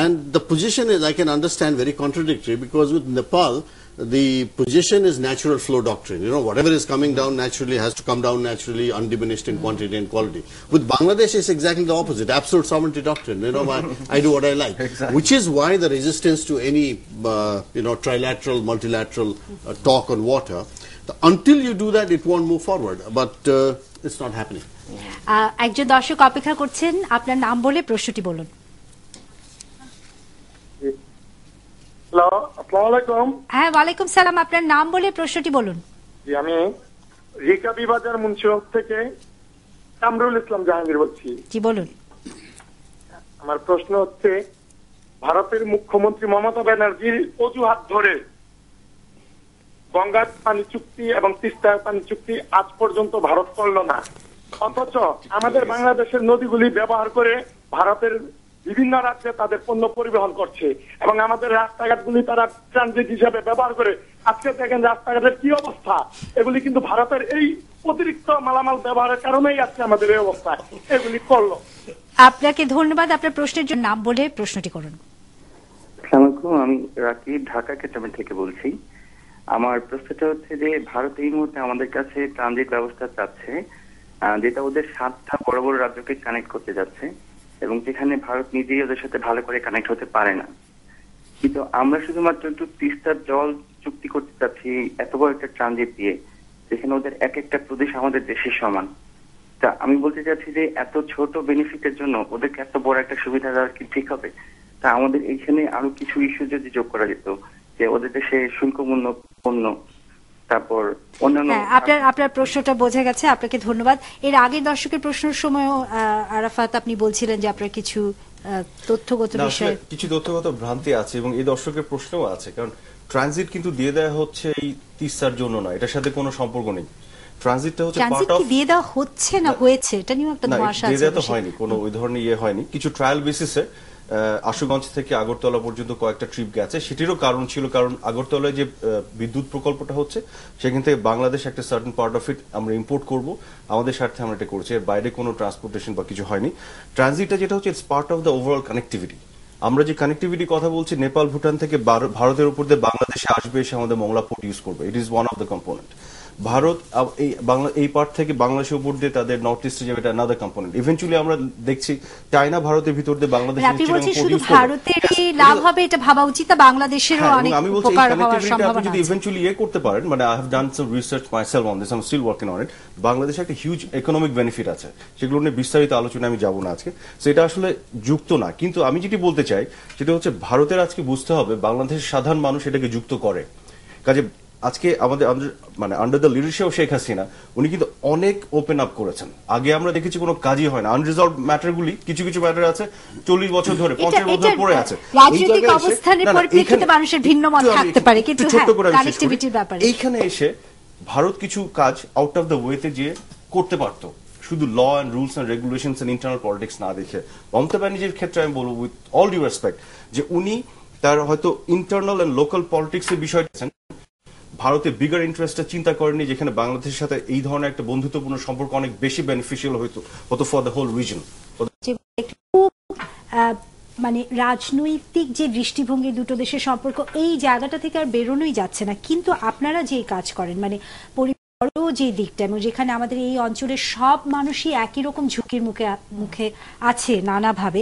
Speaker 2: And the position is, I can understand, very contradictory because with Nepal, the position is natural flow doctrine. Whatever is coming down naturally has to come down naturally, undiminished in quantity and quality. With Bangladesh, it's exactly the opposite, absolute sovereignty doctrine. I do what I like.
Speaker 5: Exactly.
Speaker 2: Which is why the resistance to any, trilateral, multilateral talk on water. Until you do that, it won't move forward. But it's not happening.
Speaker 1: একজন দর্শক অপেক্ষা করছেন, আপনার নাম বলে প্রশ্নটি বলুন।
Speaker 7: হ্যালো, আসসালামু আলাইকুম।
Speaker 1: হ্যাঁ, ওয়ালাইকুম সালাম, আপনার নাম বলে প্রশ্নটি বলুন।
Speaker 7: জি, আমি রিকাবি বাজার মুন্সিগঞ্জ থেকে কামরুল ইসলাম জাহাঙ্গীর বলছি।
Speaker 1: জি, বলুন।
Speaker 7: আমার প্রশ্ন হচ্ছে, ভারতের মুখ্যমন্ত্রী মমতা ব্যানার্জির অজুহাত ধরে গঙ্গার পানি চুক্তি এবং তিস্তার পানি চুক্তি আজ পর্যন্ত ভারত করল না, অথচ আমাদের বাংলাদেশের নদীগুলি ব্যবহার করে ভারতের বিভিন্ন রাজ্যে তাদের পণ্য পরিবহন করছে এবং আমাদের রাস্তাঘাটগুলি তারা ট্রানজিট হিসাবে ব্যবহার করে। আজকে দেখেন রাস্তাঘাটের কি অবস্থা, এগুলি কিন্তু ভারতের এই অতিরিক্ত মালামাল ব্যবহারের কারণেই আজকে আমাদের এই অবস্থা, এগুলি করলো।
Speaker 1: আপনাকে ধন্যবাদ। আপনার প্রশ্নের জন্য নাম বলে প্রশ্নটি করুন।
Speaker 8: আমি রাকিব, ঢাকা ক্যান্টনমেন্ট থেকে বলছি। আমার প্রশ্নটা হচ্ছে যে ভারত এই মুহূর্তে আমাদের কাছে ট্রানজিট ব্যবস্থা চাচ্ছে, যেটা ওদের 7টা বড় বড় রাজ্যকে কানেক্ট করতে যাচ্ছে, এবং যেখানে ভারত নিজেই ওদের সাথে ভালো করে কানেক্ট হতে পারে না। কিন্তু আমরা শুধুমাত্র একটু তিস্তার জল চুক্তি করতে চাচ্ছি এত বড় একটা ট্রানজিট দিয়ে, যেখানে ওদের এক একটা প্রদেশ আমাদের দেশের সমান। তা আমি বলতে চাচ্ছি যে এত ছোট বেনিফিটের জন্য ওদেরকে এত বড় একটা সুবিধা দেওয়া কি ঠিক হবে? তা আমাদের এইখানে আরো কিছু ইস্যু যদি যোগ করা যেত, যে ওদের দেশে শুল্কমূল্য পণ্য, তারপর অন্যান্য।
Speaker 1: আপনার প্রশ্নটা বোঝা গেছে, আপনাকে ধন্যবাদ। এর আগের দর্শকের প্রশ্নের সময়ও আরাফাত আপনি বলছিলেন যে আপনার কিছু তথ্যগত বিষয়,
Speaker 5: কিছু তথ্যগত ভ্রান্তি আছে এবং এই দর্শকের প্রশ্নও আছে, কারণ ট্রানজিট কিন্তু দিয়ে দেওয়া হচ্ছে এই তিস্তার জন্য না, এটার সাথে কোনো সম্পর্ক নেই। ট্রানজিটটা হচ্ছে পার্ট অফ,
Speaker 1: দিয়ে দেওয়া হচ্ছে না হয়েছে, এটা নিয়ে একটা ধোঁয়াশা আছে।
Speaker 5: দিয়ে দেওয়া তো হয়নি, কোনো ওই ধরনের ইয়ে হয়নি, কিছু ট্রায়াল বেসিসে আশুগঞ্জ থেকে আগরতলা পর্যন্ত কয়েকটা ট্রিপ গেছে। সেটিরও কারণ ছিল, কারণ আগরতলায় যে বিদ্যুৎ প্রকল্পটা হচ্ছে সেখান থেকে বাংলাদেশ একটা সার্টেন পার্ট অফ ইট আমরা ইম্পোর্ট করব, আমাদের স্বার্থে আমরা এটা করছি, এর বাইরে কোনো ট্রান্সপোর্টেশন বা কিছু হয়নি। ট্রানজিটটা যেটা হচ্ছে it's part of the overall connectivity. আমরা যে কানেক্টিভিটি কথা বলছি, নেপাল ভুটান থেকে ভারতের উপর দিয়ে বাংলাদেশে আসবে, এসে আমাদের মংলা পোর্ট ইউজ করবে, it is one of the component. Bharat এই পার্ট থেকে বাংলাদেশের উপর দিয়ে তাদের নর্থ ইস্টে যাবে, এটা আনাদার কম্পোনেন্ট। ইভেন্চুয়ালি আমরা দেখছি চায়না ভারতের ভিতর দিয়ে বাংলাদেশ,
Speaker 1: শুধু ভারতেরই লাভ হবে এটা ভাবা উচিত, বাংলাদেশেরও অনেক উপকার হওয়ার সম্ভাবনা আছে।
Speaker 5: যদি ইভেন্চুয়ালি ইয়ে করতে পারেন, মানে I have done some research myself on this, I am still working on it. বাংলাদেশে একটা হিউজ ইকোনমিক বেনিফিট আছে, সেগুলো নিয়ে বিস্তারিত আলোচনা আমি যাব না আজকে, সেটা আসলে যুক্ত না। কিন্তু আমি যেটি বলতে চাই সেটা হচ্ছে ভারতের আজকে বুঝতে হবে বাংলাদেশের সাধারণ মানুষ এটাকে যুক্ত করে। কাজে আজকে আমাদের মানে under the leadership of Sheikh Hasina উনি কিন্তু অনেক ওপেন আপ করেছেন। আগে আমরা দেখেছি কোনো কাজই হয় না, আনরিজলভ ম্যাটারগুলি কিছু কিছু ম্যাটার আছে 40 বছর ধরে 50 বছর পড়ে আছে।
Speaker 1: রাজনৈতিক অবস্থানের পরিপ্রেক্ষিতে মানুষের ভিন্ন মত থাকতে পারে, কিন্তু কানেক্টিভিটির ব্যাপারে
Speaker 5: এইখানে এসে ভারত কিছু কাজ আউট অফ দ্য ওয়েতে যে করতে পারতো, শুধু law and rules and regulations and internal politics না দেখে। মমতা ব্যানার্জির ক্ষেত্রে আমি বলবো উইথ অল ডিউ রেসপেক্ট যে উনি তার হয়তো ইন্টারনাল অ্যান্ড লোকাল পলিটিক্সের বিষয়টা ভারতের বিগার ইন্টারেস্টটা চিন্তা করেনি, যেখানে বাংলাদেশের সাথে এই ধরনের একটা বন্ধুত্বপূর্ণ সম্পর্ক অনেক বেশি বেনিফিশিয়াল হতো ফর দ্য হোল রিজন।
Speaker 1: মানে রাজনৈতিক যে দৃষ্টিভঙ্গি দুটো দেশের সম্পর্ক, এই জায়গাটা থেকে আর বেরোনোই যাচ্ছে না। কিন্তু আপনারা যে কাজ করেন, মানে বড় যে দিকটা, এবং যেখানে আমাদের এই অঞ্চলের সব মানুষই একই রকম ঝুঁকির মুখে আছে নানাভাবে,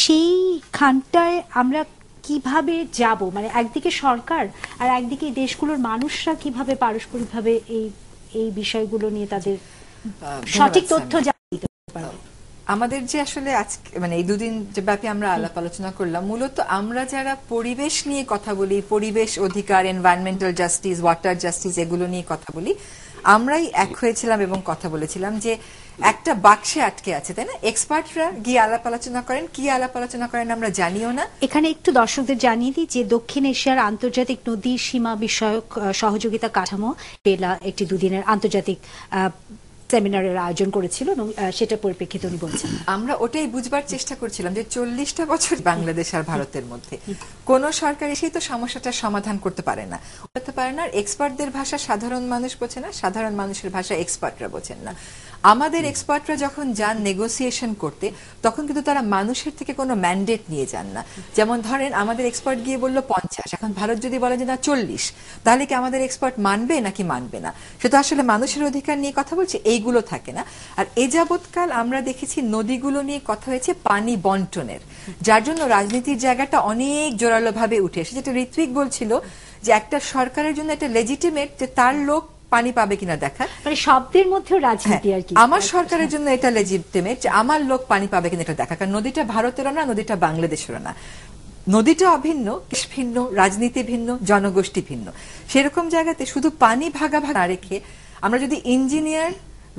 Speaker 1: সেইখানটায় আমরা কিভাবে যাব? মানে একদিকে সরকার আর একদিকে দেশগুলোর মানুষরা কিভাবে পারস্পরিকভাবে এই বিষয়গুলো নিয়ে তাদের সঠিক তথ্য জানতে পারবে?
Speaker 3: আমাদের যে আসলে আজকে মানে এই দুদিন যে ব্যাপী আমরা আলাপ আলোচনা করলাম, মূলত আমরা যারা পরিবেশ নিয়ে কথা বলি, পরিবেশ অধিকার, এনভায়রনমেন্টাল জাস্টিস, ওয়াটার জাস্টিস, এগুলো নিয়ে কথা বলি, আমরাই এক হয়েছিলাম এবং কথা বলেছিলাম যে একটা বাক্সে আটকে আছে, তাই না? এক্সপার্টরা গিয়ে আলাপ আলোচনা করেন, কি আলাপ আলোচনা করেন আমরা জানিও না।
Speaker 1: এখানে একটু দর্শকদের জানিয়ে দিই যে দক্ষিণ এশিয়ার আন্তর্জাতিক নদী সীমা বিষয়ক সহযোগিতা কাঠামো পেলা একটি দুদিনের আন্তর্জাতিক সেমিনারের আয়োজন করেছিল এবং সেটা পরিপ্রেক্ষিতে উনি বলছেন
Speaker 3: আমরা ওটাই বুঝবার চেষ্টা করছিলাম যে 40টা বছর বাংলাদেশ আর ভারতের মধ্যে কোন সরকার এসেই তো সমস্যাটার সমাধান করতে পারে না, আর এক্সপার্টদের ভাষা সাধারণ মানুষ বোঝে না, সাধারণ মানুষের ভাষা এক্সপার্টরা বোঝেন না। আমাদের এক্সপার্টরা যখন যান নেগোসিয়েশন করতে, তখন কিন্তু তারা মানুষের থেকে কোনো ম্যান্ডেট নিয়ে যান না। যেমন ধরেন আমাদের এক্সপার্ট গিয়ে বলল 50, এখন ভারত যদি বলে যে না 40, তাহলে কি আমাদের এক্সপার্ট মানবে নাকি মানবে না? সেটা আসলে মানুষের অধিকার নিয়ে কথা বলছে, এইগুলো থাকে না। আর এ যাবৎকাল আমরা দেখেছি নদীগুলো নিয়ে কথা হয়েছে পানি বন্টনের, যার জন্য রাজনীতির জায়গাটা অনেক জোরালো ভাবে উঠে এসে, যেটা ঋত্বিক বলছিল যে একটা সরকারের জন্য এটা লেজিটিমেট যে তার লোক পানি পাবে কিনা দেখা,
Speaker 1: মানে শব্দের মধ্যেও রাজনীতি আর কি।
Speaker 3: আমার সরকারের জন্য এটা লেজিটিমেট যে আমার লোক পানি পাবে কিনা এটা দেখা, কারণ নদীটা ভারতেরও না, নদীটা বাংলাদেশেরও না, নদীটা অভিন্ন, ভিন্ন, রাজনীতি ভিন্ন, জনগোষ্ঠী ভিন্ন। সেরকম জায়গাতে শুধু পানি ভাগাভাগি না রেখে আমরা যদি ইঞ্জিনিয়ার,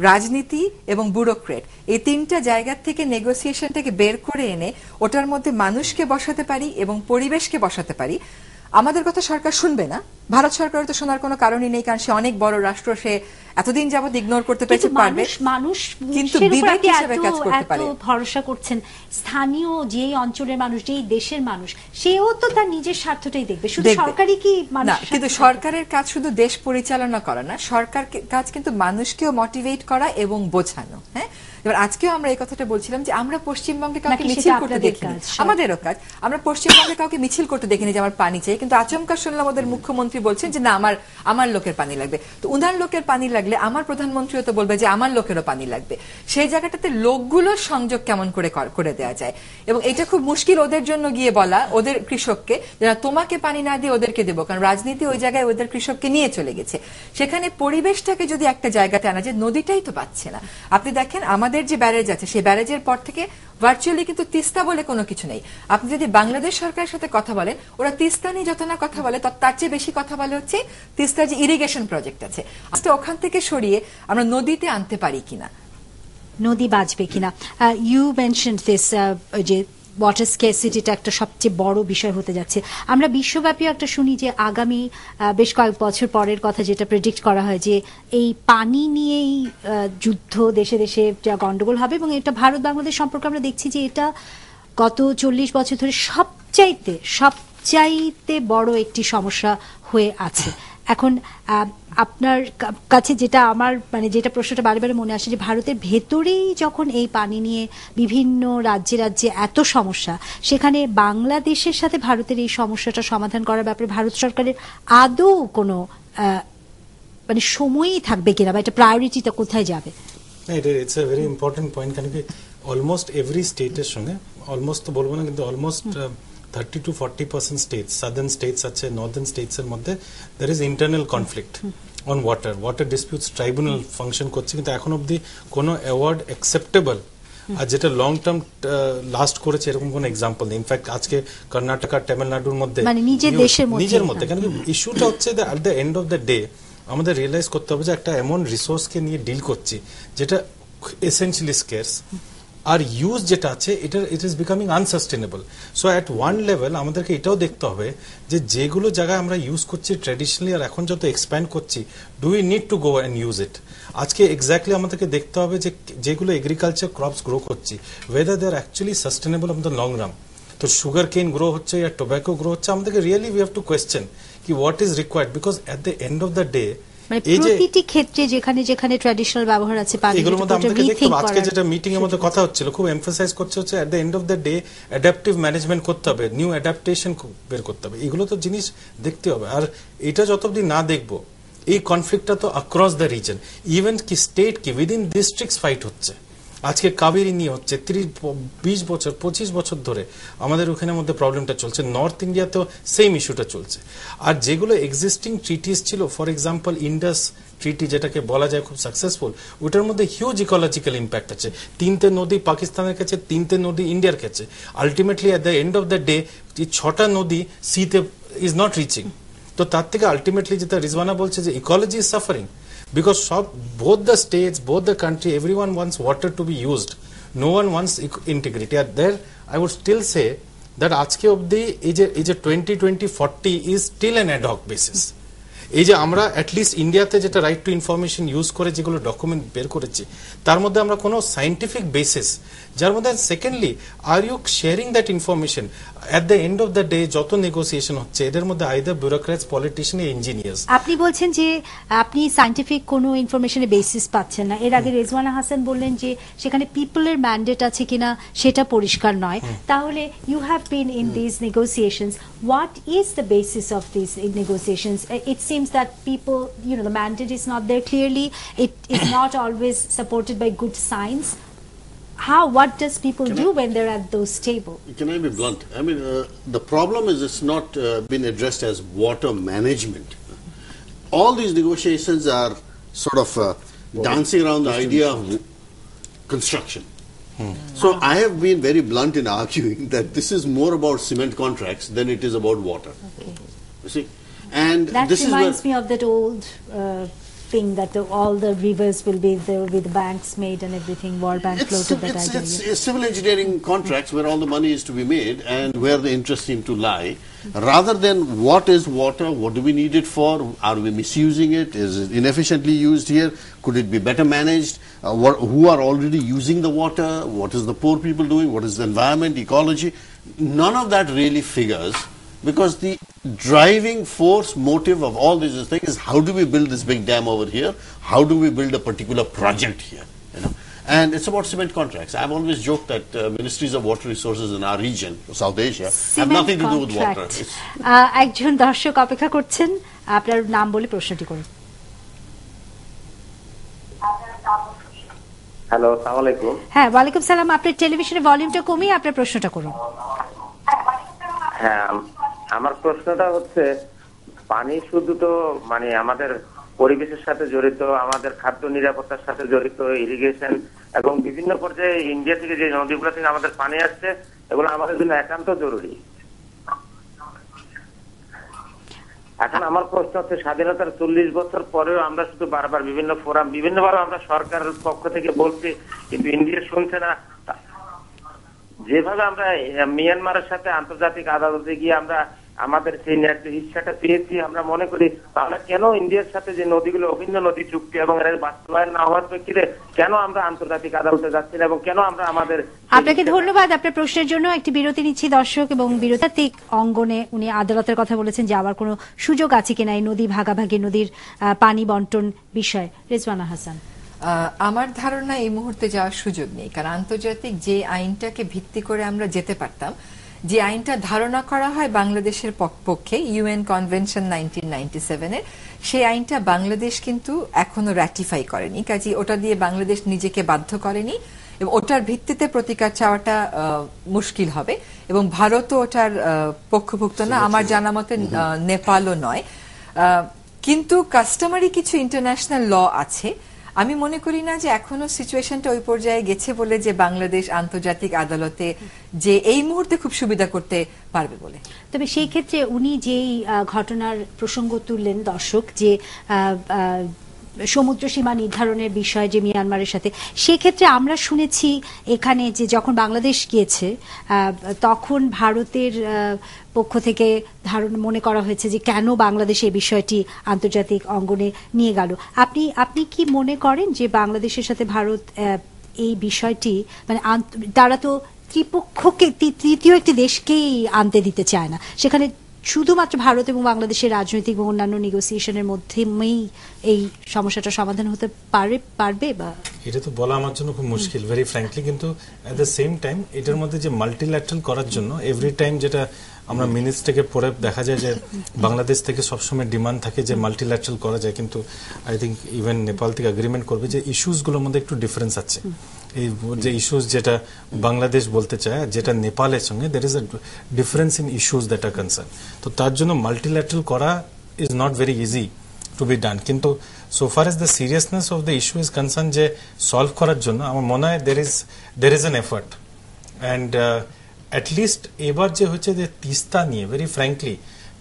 Speaker 3: রাজনীতি এবং ব্যুরোক্রেট এই তিনটা জায়গা থেকে নেগোসিয়েশনটাকে বের করে এনে ওটার মধ্যে মানুষকে বসাতে পারি এবং পরিবেশকে বসাতে পারি, আমাদের কথা সরকার শুনবে না। ভারত সরকারের তো শোনার কোনো কারণই নেই, কারণ সে অনেক বড় রাষ্ট্র, সে এতদিন যাবত ইগনোর করতে পেরেছে, পারবে।
Speaker 1: মানুষ
Speaker 3: কিন্তু বিবেক হিসেবে কাজ করতে পারে।
Speaker 1: ভরসা করছেন স্থানীয় যেই অঞ্চলের মানুষ, যেই দেশের মানুষ, সেও তো তার নিজের স্বার্থটাই দেখবে, শুধু সরকারই কি না?
Speaker 3: কিন্তু সরকারের কাজ শুধু দেশ পরিচালনা করা না, সরকার কাজ কিন্তু মানুষকেও মোটিভেট করা এবং বোঝানো। হ্যাঁ, এবার আজকেও আমরা এই কথাটা বলছিলাম যে আমরা পশ্চিমবঙ্গে কাউকে
Speaker 1: নাকি সেটা
Speaker 3: মিছিল করতে
Speaker 1: আপনাদের
Speaker 3: দেখিনি,
Speaker 1: কাজ?
Speaker 3: আমাদেরও কাজ। আমরা পশ্চিমবঙ্গে কাউকে মিছিল করতে দেখিনি যে আমার পানি চাই, কিন্তু আচমকা শুনলাম ওদের মুখ্যমন্ত্রী বলছেন যে না আমার লোকের পানি লাগবে। তো উনার লোকের পানি লাগলে আমার প্রধানমন্ত্রীও তো বলবে যে আমার লোকেরও পানি লাগবে। সেই জায়গাটাতে লোকগুলোর সংযোগ কেমন করে দেওয়া যায়, এবং এটা খুব মুশকিল ওদের জন্য গিয়ে বলা ওদের কৃষককে যারা তোমাকে পানি না দিয়ে ওদেরকে দেবো, কারণ রাজনীতি ওই জায়গায় ওদের কৃষককে নিয়ে চলে গেছে। সেখানে পরিবেশটাকে যদি একটা জায়গাতে আনা যায়, নদীটাই তো পাচ্ছে না। আপনি দেখেন আমাদের যে ব্যারেজ আছে সেই ব্যারেজের পর থেকে ভার্চুয়ালি কিন্তু তিস্তা বলে কোনো কিছু নেই। আপনি যদি বাংলাদেশ সরকারের সাথে কথা বলেন, ওরা তিস্তা নিয়ে যত না কথা বলে তার চেয়ে বেশি কথা বলে হচ্ছে তিস্তার যে ইরিগেশন প্রজেক্ট আছে, আজকে ওখান থেকে সরিয়ে আমরা নদীতে আনতে পারি কিনা,
Speaker 1: নদী বাঁচবে কিনা। ইউ মেনশনড দিস, যে ওয়াটার স্কেসিটিটা একটা সবচেয়ে বড় বিষয় হতে যাচ্ছে। আমরা বিশ্বব্যাপী একটা শুনি যে আগামী বেশ কয়েক বছর পরের কথা যেটা প্রেডিক্ট করা হয় যে এই পানি নিয়েই যুদ্ধ, দেশে দেশে যা গন্ডগোল হবে, এবং এটা ভারত বাংলাদেশ সম্পর্কে আমরা দেখছি যে এটা গত 40 বছর ধরে সবচাইতে বড় একটি সমস্যা হয়ে আছে। এখন আপনার কাছে যেটা আমার যেটা প্রশ্নটা বারে বারে মনে আসে যে ভারতের ভেতরেই যখন এই পানি নিয়ে বিভিন্ন রাজ্যে রাজ্যে এত সমস্যা, সেখানে বাংলাদেশের সাথে ভারতের এই সমস্যাটা সমাধান করার ব্যাপারে ভারত সরকারের আদৌ কোনো সময়ই থাকবে কিনা, বা এটা প্রায়োরিটিটা কোথায় যাবে?
Speaker 4: It's a very important point, কারণ কি অলমোস্ট এভরি স্টেটের সঙ্গে, অলমোস্ট তো বলবো না কিন্তু almost 30 to 40% states, southern states আছে, northern states এর মধ্যে there is internal conflict on water disputes tribunal function করছে, কিন্তু এখন অবধি কোনো অ্যাওয়ার্ড অ্যাকসেপ্টেবল আর যেটা লং টার্ম লাস্ট করেছে এরকম কোনো এক্সাম্পল নেই। ইনফ্যাক্ট আজকে কর্ণাটক আর তামিলনাড়ুর মধ্যে নিজের মধ্যে, কারণ ইস্যুটা হচ্ছে at the end of the day আমাদের রিয়েলাইজ করতে হবে যে একটা এমন রিসোর্সকে নিয়ে ডিল করছি যেটা এসেনশিয়ালি স্কেয়ার্স, আর ইউজ যেটা আছে it is becoming unsustainable. So at one level আমাদেরকে এটাও দেখতে হবে যে যেগুলো জায়গায় আমরা ইউজ করছি ট্র্যাডিশনালি আর এখন যত এক্সপ্যান্ড করছি, do we need to go and use it. আজকে এক্স্যাক্টলি আমাদেরকে দেখতে হবে যে যেগুলো এগ্রিকালচার ক্রপস গ্রো করছি whether they are actually sustainable on the long run. তো সুগার কেন গ্রো হচ্ছে বা টোব্যাকো গ্রো হচ্ছে, আমাদেরকে really we have to question কি what is required, because at the end of the day
Speaker 1: প্রতিটি ক্ষেত্রে যেখানে যেখানে ট্র্যাডিশনাল ব্যবহার আছে
Speaker 4: এগুলোর মধ্যে আমাদেরকে দেখতে হবে। আজকে যেটা মিটিং এর মধ্যে কথা হচ্ছিল খুব এমফাসাইজ করছে হচ্ছে at the end of the day adaptive management করতে হবে, নিউ অ্যাডাপ্টেশন বের করতে হবে, এগুলো তো জিনিস দেখতে হবে। আর এটা যতদিন না দেখবো এই কনফ্লিক্টটা তো অ্যাক্রস দ্য রিজন, ইভেন কি স্টেট কি উইদিন ডিস্ট্রিক্টস ফাইট হচ্ছে। আজকে কাবেরী নিয়ে হচ্ছে 20 বছর 25 বছর ধরে আমাদের ওখানের মধ্যে প্রবলেমটা চলছে, নর্থ ইন্ডিয়াতেও সেম ইস্যুটা চলছে। আর যেগুলো এক্সিস্টিং ট্রিটিস ছিল, ফর এক্সাম্পল ইন্ডাস ট্রিটি যেটাকে বলা যায় খুব সাকসেসফুল, ওটার মধ্যে হিউজ ইকোলজিক্যাল ইম্প্যাক্ট আছে। 3টে নদী পাকিস্তানের কাছে, 3টে নদী ইন্ডিয়ার কাছে, ultimately at the end of the day 6টা নদী সিতে ইজ নট রিচিং। তো তার থেকে আলটিমেটলি যেটা রিজওয়ানা বলছে যে ecology is suffering, because both the states, both the country, everyone wants water to be used, no one wants integrity. And there I would still say that আজকে অবধি এই যে 20-20-40 is still an ad hoc basis. এই যে আমরা অ্যাটলিস্ট ইন্ডিয়াতে যেটা রাইট টু ইনফরমেশন ইউজ করে যেগুলো ডকুমেন্ট বের করেছি তার মধ্যে আমরা কোনো সাইন্টিফিক বেসিস, যার মধ্যে secondly are you sharing that information at the end of the day যত নেগোসিয়েশন হচ্ছে এদের মধ্যে আইদার ব্যুরোক্র্যাটস, পলিটিশিয়ান, ইঞ্জিনিয়ার্স।
Speaker 1: আপনি বলছেন যে আপনি সাইন্টিফিক কোনো ইনফরমেশনের বেসিস পাচ্ছেন না। এর আগে রেজওয়ানা হাসান বললেন যে সেখানে পিপলের ম্যান্ডেট আছে কিনা সেটা পরিষ্কার নয়। তাহলে you have been in this negotiations, what is the basis of this negotiations? It seems that people, the mandate is not there clearly, it is not always supported by good science. What does people do when they're at those tables?
Speaker 2: Can I be blunt? I mean, the problem is it's not been addressed as water management. All these negotiations are sort of dancing around the idea of construction. So I have been very blunt in arguing that this is more about cement contracts than it is about water. You see? And
Speaker 1: that
Speaker 2: this
Speaker 1: reminds me of that old thing that all the rivers will be there with banks made and everything. World Bank floated that idea.
Speaker 2: It's civil engineering contracts where all the money is to be made and where the interests seem to lie, rather than what is water, what do we need it for, are we misusing it, is it inefficiently used here, could it be better managed, who are already using the water, what is the poor people doing, what is the environment, ecology. None of that really figures, because the driving force motive of all these things is how do we build this big dam over here, how do we build a particular project here, And it's about cement contracts. I've always joked that ministries of water resources in our region, South Asia, have nothing to do with water.
Speaker 1: একজন দর্শক অপেক্ষা করছেন, আপনার নাম বলে প্রশ্নটি করুন।
Speaker 9: হ্যালো, আসসালামু আলাইকুম।
Speaker 1: হ্যাঁ, ওয়ালাইকুম সালাম। আপনার টেলিভিশনের ভলিউমটা কমিয়ে আপনার প্রশ্নটা করুন।
Speaker 9: হ্যাঁ, আমার প্রশ্নটা হচ্ছে, পানি শুধু তো মানে আমাদের পরিবেশের সাথে জড়িত, আমাদের খাদ্য নিরাপত্তার সাথে জড়িত, ইরিগেশন এবং বিভিন্ন পর্যায়ে ইন্ডিয়া থেকে যে নদীগুলো থেকে আমাদের পানি আসছে, এগুলো আমাদের জন্য একান্ত জরুরি। এখন আমার প্রশ্ন হচ্ছে, স্বাধীনতার 40 বছর পরেও আমরা শুধু বারবার বিভিন্ন ফোরাম, বিভিন্নবার আমরা সরকারের পক্ষ থেকে বলছি, কিন্তু ইন্ডিয়া শুনছে না। যেভাবে আমরা মিয়ানমারের সাথে আন্তর্জাতিক আদালতে গিয়ে আমরা আমাদের সেই ন্যায্য হিস্সাটা পেয়েছি, আমরা মনে করি তাহলে কেন ইন্ডিয়ার সাথে যে নদীগুলো অভিন্ন নদী চুক্তি এবং এর বাস্তবায়ন না হওয়ার প্রেক্ষিতে কেন আমরা আন্তর্জাতিক আদালতে যাচ্ছি না এবং কেন আমরা আমাদের।
Speaker 1: আপনাকে ধন্যবাদ আপনার প্রশ্নের জন্য। একটি বিরতি নিচ্ছি দর্শক, এবং বিরতাত্ত্বিক অঙ্গনে উনি আদালতের কথা বলেছেন যে আবার কোনো সুযোগ আছে কিনা এই নদী ভাগাভাগি, নদীর পানি বন্টন বিষয়ে। রেজওয়ানা হাসান,
Speaker 3: আমার ধারণা এই মুহূর্তে যাওয়ার সুযোগ নেই, কারণ আন্তর্জাতিক যে আইনটাকে ভিত্তি করে আমরা যেতে পারতাম, যে আইনটা ধারণা করা হয় বাংলাদেশের পক্ষে, ইউএন কনভেনশন 1997-এর, সেই আইনটা বাংলাদেশ কিন্তু এখনো রাটিফাই করেনি। কাজে ওটা দিয়ে বাংলাদেশ নিজেকে বাধ্য করেনি এবং ওটার ভিত্তিতে প্রতিকার চাওয়াটা মুশকিল হবে, এবং ভারতও ওটার পক্ষভুক্ত না, আমার জানা মতে নেপালও নয়। কিন্তু কাস্টমারি কিছু ইন্টারন্যাশনাল ল আছে। আমি মনে করি না যে এখনো সিচুয়েশনটা ওই পর্যায়ে গেছে বলে যে বাংলাদেশ আন্তর্জাতিক আদালতে যে এই মুহূর্তে খুব সুবিধা করতে পারবে বলে।
Speaker 1: তবে সেই ক্ষেত্রে উনি যেই ঘটনার প্রসঙ্গ তুললেন দর্শক, যে সমুদ্র সীমা নির্ধারণের বিষয় যে মিয়ানমারের সাথে, সেক্ষেত্রে আমরা শুনেছি এখানে যে যখন বাংলাদেশ গিয়েছে তখন ভারতের পক্ষ থেকে মনে করা হয়েছে যে কেন বাংলাদেশ এই বিষয়টি আন্তর্জাতিক অঙ্গনে নিয়ে গেল। আপনি কি মনে করেন যে বাংলাদেশের সাথে ভারত এই বিষয়টি, মানে তারা তো ত্রিপক্ষকে, তৃতীয় একটি দেশকেই আনতে দিতে চায় না, সেখানে শুধুমাত্র ভারত এবং বাংলাদেশের রাজনৈতিক এবং অন্যান্য নেগোসিয়েশনের মধ্যেই এই সমস্যাটা সমাধান হতে পারবে? বা
Speaker 4: এটা তো বলা আমার জন্য খুব মুশকিল, ভেরি ফ্র্যাঙ্কলি। কিন্তু অ্যাট দ্য সেম টাইম এটার মধ্যে যে মাল্টিল্যাটারাল করার জন্য এভরি টাইম যেটা আমরা মিনিটস থেকে পরে দেখা যায় যে বাংলাদেশ থেকে সবসময় ডিমান্ড থাকে যে মাল্টিল্যাটারাল করা যায়, কিন্তু আই থিঙ্ক ইভেন নেপাল থেকে এগ্রিমেন্ট করবে যে ইস্যুসগুলোর মধ্যে একটু ডিফারেন্স আছে। এই যে ইস্যুস যেটা বাংলাদেশ বলতে চায়, যেটা নেপালের সঙ্গে there is a difference in issues that are concern. তো তার জন্য মাল্টিল্যাটারাল করা is not very easy to be done. কিন্তু so far as the seriousness of the issue is concern, যে সলভ করার জন্য আমার মনে হয় there is an effort. And at least এবার যে হচ্ছে যে তিস্তা নিয়ে, ভেরি ফ্র্যাঙ্কলি,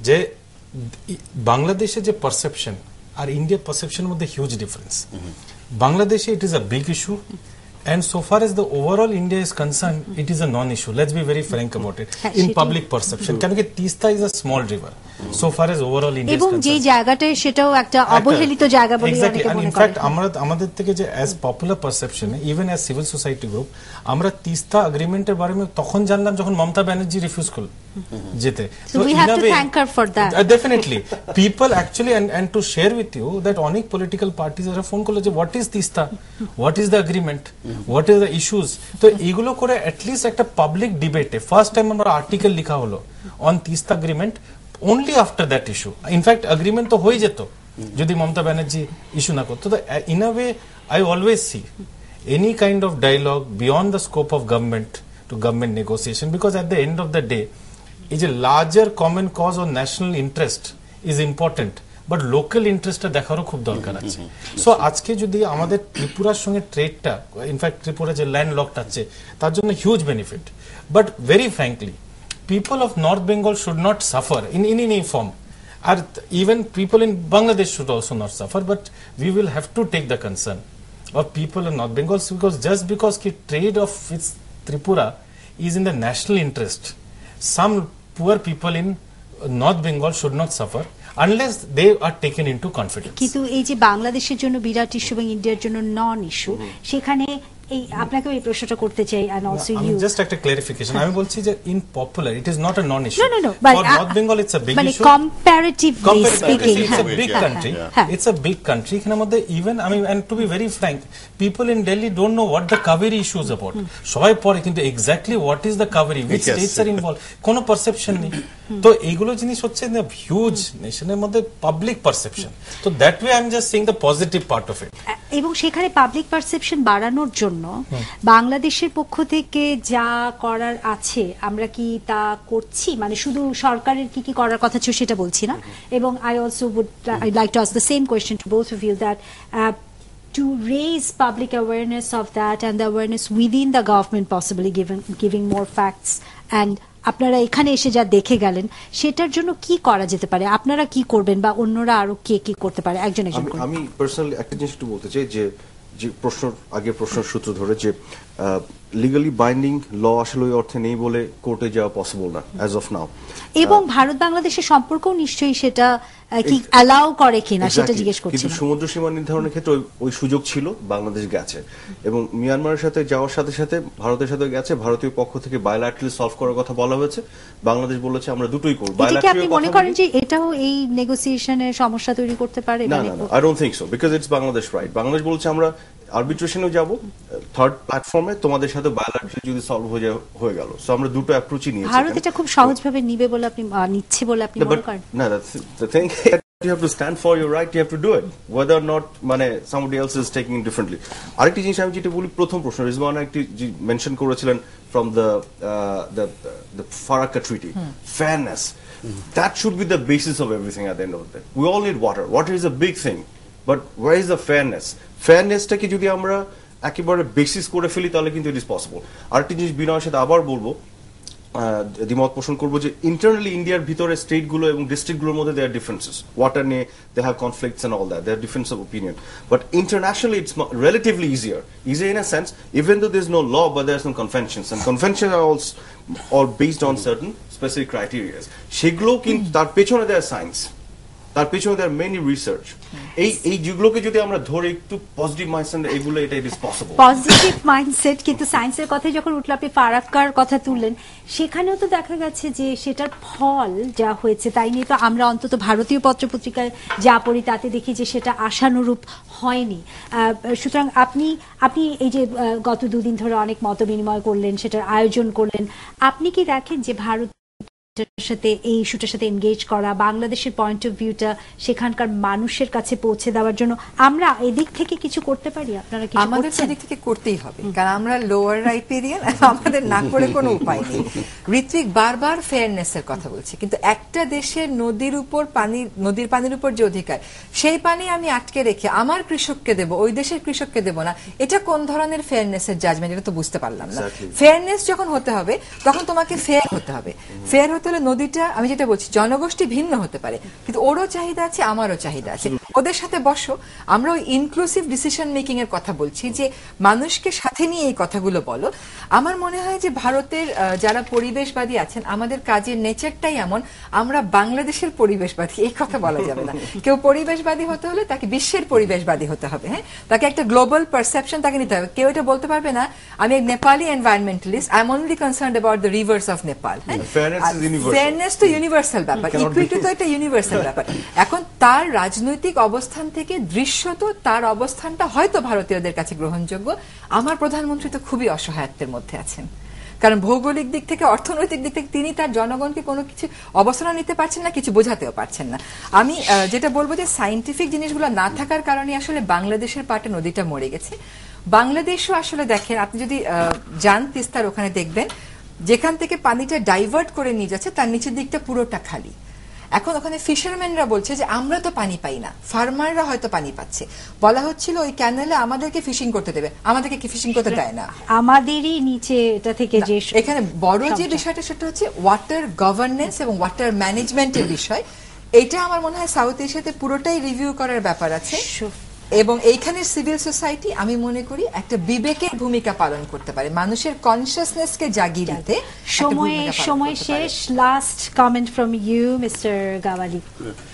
Speaker 4: যে বাংলাদেশের যে পারসেপশন আর ইন্ডিয়ার পারসেপশনের মধ্যে হিউজ ডিফারেন্স। বাংলাদেশে it is a big issue, and so far as the overall India is concerned, it is a non-issue. Let's be very frank about it in public perception. Can we Tista is a small river so far as overall India is concerned.
Speaker 1: এবং যে জায়গাটায় সেটাও একটা অবহেলিত জায়গা বলে অনেকে মনে করে।
Speaker 4: In fact আমাদের থেকে যে as popular perception, even as civil society group, আমরা তিস্তা এগ্রিমেন্টের বারে তখন জানলাম যখন মমতা ব্যানার্জি রিফিউজ করল যেতে।
Speaker 1: So we have to thank her for that.
Speaker 4: Definitely people actually, and to share with you that অনেক political parties এরা ফোন করলো যে what is Teesta, what is the agreement, what is the issues. তো এইগুলো করে অ্যাটলিস্ট একটা পাবলিক ডিবেটে ফার্স্ট টাইম আমরা আর্টিকেল লেখা হলো on Teesta agreement, only after that issue. In fact agreement তো হয়ে যেত যদি মমতা ব্যানার্জি ইস্যু না করতো। তো in a way I always see any kind of dialogue beyond the scope of government to government negotiation, because at the end of the day is a larger common cause or national interest is important, but local ইন্টারেস্টটা দেখারও খুব দরকার আছে। সো আজকে যদি আমাদের ত্রিপুরার সঙ্গে ট্রেডটা, ইনফ্যাক্ট ত্রিপুরা যে ল্যান্ড লকড আছে তার জন্য huge benefit, but very frankly people of North Bengal should not suffer in any form, আর even people in Bangladesh should also not suffer, but we will have to take the concern of people in North Bengal, because just because the trade of its Tripura is in the national interest, some poor people in North Bengal should not suffer unless they are taken into confidence.
Speaker 1: কিন্তু এই যে বাংলাদেশের জন্য বিরাট ইস্যু এবং ইন্ডিয়ার জন্য নন ইস্যু, সেখানে এই আপনাকেও এই প্রশ্নটা করতে চাই, and also
Speaker 4: আমি
Speaker 1: you.
Speaker 4: জাস্ট একটা ক্লারিফিকেশন আমি বলছি যে in popular it is not a non issue
Speaker 1: No, but
Speaker 4: for north Bengal it's a big
Speaker 1: মানে
Speaker 4: issue
Speaker 1: comparatively speaking,
Speaker 4: it's a
Speaker 1: হ্যাঁ,
Speaker 4: big
Speaker 1: হ্যাঁ,
Speaker 4: country.
Speaker 1: হ্যাঁ।
Speaker 4: It's a big country. এখানের মধ্যে even I mean, and to be very frank, people in Delhi don't know what the Kaveri issue is about. সবাই পড়ে কিন্তু exactly what is the Kaveri, which
Speaker 2: Yes.
Speaker 4: states are involved, কোনো perception নেই। তো এইগুলো জিনিস হচ্ছে না হিউজ নেশনের মধ্যে পাবলিক পারসেপশন। তো that way I am just saying the positive part of it.
Speaker 1: এবং সেখানে পাবলিক পারসেপশন বাড়ানোর জন্য বাংলাদেশের পক্ষ থেকে যা করার আছে আমরা কি তা করছি? মানে শুধু সরকারের কি কি করার কথা ছিল সেটা বলছি না, এবং I also would like to ask the same question to both of you that to raise public awareness of that and the awareness within the government, possibly giving more facts, and আপনারা এখানে এসে যা দেখে গেলেন সেটার জন্য কি করা যেতে পারে, আপনারা কি করবেন বা অন্যরা আরো কে কি করতে পারে? একজন করে।
Speaker 5: আমি পার্সোনালি একটা জিনিস একটু বলতে চাই যে প্রশ্নের সূত্র ধরে যে লিগালি বাইন্ডিং ল আসলে ওই অর্থে নেই বলে কোর্টে যাওয়া পসিবল না অ্যাজ অফ নাও,
Speaker 1: এবং ভারত বাংলাদেশের সম্পর্ক নিশ্চয়ই সেটা কি অ্যালাউ করে কিনা সেটা জিজ্ঞেস করছি।
Speaker 5: কিন্তু সমুদ্র সীমা নির্ধারণের ক্ষেত্রে ওই সুযোগ ছিল, বাংলাদেশ গেছে এবং মিয়ানমারের সাথে যাওয়ার সাথে সাথে ভারতের সাথে গেছে। ভারতীয় পক্ষ থেকে বায়োল্যাটারালি সলভ করার কথা বলা হয়েছে, বাংলাদেশ বলেছে আমরা দুটোই করব।
Speaker 1: আপনি মনে করেন যে এটাও এই নেগোসিয়েশনের সমস্যা তৈরি করতে পারে?
Speaker 5: না, I don't think so, because it's Bangladesh right. Bangladesh বলছে আমরা আরবিট্রেশনেও যাব, থার্ড প্ল্যাটফর্মে তোমাদের সাথে বায়োল্যাটারালি যদি সলভ হয়ে গেল। সো আমরা দুটো অ্যাপ্রোচই নিয়েছি।
Speaker 1: ভারত এটা খুব সহজভাবে নিবে বলে আপনি নিচ্ছে বলে আপনি মনে করেন?
Speaker 5: না, that's the thing. You have to stand for your right, you have to do it, whether or not মানে somebody else is taking it differently. আরেকটি জিনিস আমি যেটা বলি, প্রথম প্রশ্ন রিজওয়ানা একটি মেনশন করেছিলেন from the Farakka treaty, fairness, that should be the basis of everything at the end of the day. We all need water. Water is a big thing, but where is the fairness? Fairnessটাকে যদি আমরা একেবারে বেসিস করে ফেলি তাহলে কিন্তু ইট ইজ পসিবল। আরেকটি জিনিস বিনয়ের সাথে আবার বলবো, দ্বিমত পোষণ করবো যে ইন্টারনালি ইন্ডিয়ার ভিতরে স্টেট গুলো এবং ডিস্ট্রিক্ট গুলোর মধ্যে দেয়ার ডিফারেন্সেস, ওয়াটার নিয়ে they have conflicts and all that, there difference of opinion, but internationally it's relatively easier in a sense, even though there is no law but there are some conventions, and convention are all based on certain specific criterias. সেগুলো কিন্তু তার পেছনে দেয়ার সায়েন্স, তার পেছনে দেয়ার মেনি রিসার্চ। এই যেগুলোকে যদি আমরা ধরে একটু পজিটিভ মাইন্ডসেট, এগুলো এটা it is possible.
Speaker 1: Positive mindset, কিন্তু সায়েন্সের কথা যখন উঠলো, আপনি ফারাক্কার কথা তুললেন, সেখানেও তো দেখা গেছে যে সেটার ফল যা হয়েছে তাই নিয়ে তো আমরা অন্তত ভারতীয় পত্রপত্রিকায় যা পড়ি তাতে দেখি যে সেটা আশানুরূপ হয়নি। সুতরাং আপনি এই যে গত দুদিন ধরে অনেক মত বিনিময় করলেন, সেটার আয়োজন করলেন, আপনি কি দেখেন যে ভারত সাথে এই ইস্যুটার সাথে এনগেজ করা, বাংলাদেশের পয়েন্ট অফ ভিউটা সেখানকার মানুষের কাছে পৌঁছে দেওয়ার জন্য আমরা এদিক থেকে কিছু করতে পারি? আপনারা কি
Speaker 3: আমাদের এদিক থেকে করতেই হবে, কারণ আমরা লোয়ার রাইপেরিয়ান, আমাদের না করে কোনো উপায় নেই। ঋত্বিক বারবার ফেয়ারনেসের কথা বলছি, কিন্তু একটা দেশের নদীর পানির উপর যে অধিকার, সেই পানি আমি আটকে রেখে আমার কৃষককে দেব, ওই দেশের কৃষককে দেব না, এটা কোন ধরনের ফেয়ারনেসের জাজমেন্ট? এটা তো বুঝতে পারলাম না। ফেয়ারনেস যখন হতে হবে তখন তোমাকে ফেয়ার হতে হবে। ফেয়ার হতে হলে নদীটা, আমি যেটা বলছি, জনগোষ্ঠী ভিন্ন হতে পারে, কিন্তু ওরও চাহিদা আছে, আমারও চাহিদা আছে, ওদের সাথে বসো। আমরা ওই ইনক্লুসিভ ডিসিশন মেকিং এর কথা বলছি, যে মানুষকে সাথে নিয়ে এই কথাগুলো বলো। আমার মনে হয় যে ভারতের যারা পরিবেশবাদী আছেন, আমাদের কাজের নেচারটাই এমন, আমরা বাংলাদেশের পরিবেশবাদী, এই কথা বলা যাবে না। কেউ পরিবেশবাদী হতে হলে তাকে বিশ্বের পরিবেশবাদী হতে হবে, হ্যাঁ, তাকে একটা গ্লোবাল পারসেপশন তাকে নিতে হবে। কেউ এটা বলতে পারবে না আমি এক Nepali environmentalist, I am only concerned about the rivers of Nepal. Fairness তো ইউনিভার্সাল ব্যাপার, ইকুইটি তো একটা ইউনিভার্সাল ব্যাপার। এখন তার রাজনৈতিক অবস্থান থেকে দৃশ্যত তার অবস্থানটা হয়তো ভারতীয়দের কাছে গ্রহণযোগ্য। আমার প্রধানমন্ত্রী তো খুবই অসহায়ত্বের মধ্যে আছেন, কারণ ভৌগোলিক দিক থেকে, অর্থনৈতিক দিক থেকে তিনি তার জনগণকে কোনো কিছু অবস্থান নিতে পারছেন না, কিছু বোঝাতেও পারছেন না। আমি যেটা বলবো যে সায়েন্টিফিক জিনিসগুলো না থাকার কারণে আসলে বাংলাদেশের পাটে নদীটা মরে গেছে। বাংলাদেশও আসলে দেখেন, আপনি যদি যান তিস্তার ওখানে দেখবেন, যেখান থেকে পানিটা ডাইভার্ট করে নিয়ে যাচ্ছে তার নিচের দিকটা পুরোটা খালি। এখন ওখানে ফিশারম্যানরা বলছে যে আমরা তো পানি পাই না, ফার্মাররা হয়তো পানি পাচ্ছে। বলা হচ্ছিল ওই ক্যানেলে আমাদেরকে ফিশিং করতে দেবে, আমাদেরকে কি ফিশিং করতে দেয় না,
Speaker 1: আমাদেরই নিচে এটা থেকে যে
Speaker 3: এখানে বড় যে বিষয়টা সেটা হচ্ছে ওয়াটার গভর্নেন্স এবং ওয়াটার ম্যানেজমেন্টের বিষয়। এটা আমার মনে হয় সাউথ এশিয়াতে পুরোটাই রিভিউ করার ব্যাপার আছে, এবং এইখানে সিভিল সোসাইটি আমি মনে করি একটা বিবেকের ভূমিকা পালন করতে পারে, মানুষের কনসিয়াসনেসকে জাগিয়ে দিতে।
Speaker 1: সময় শেষ, last comment from you mister Gawali,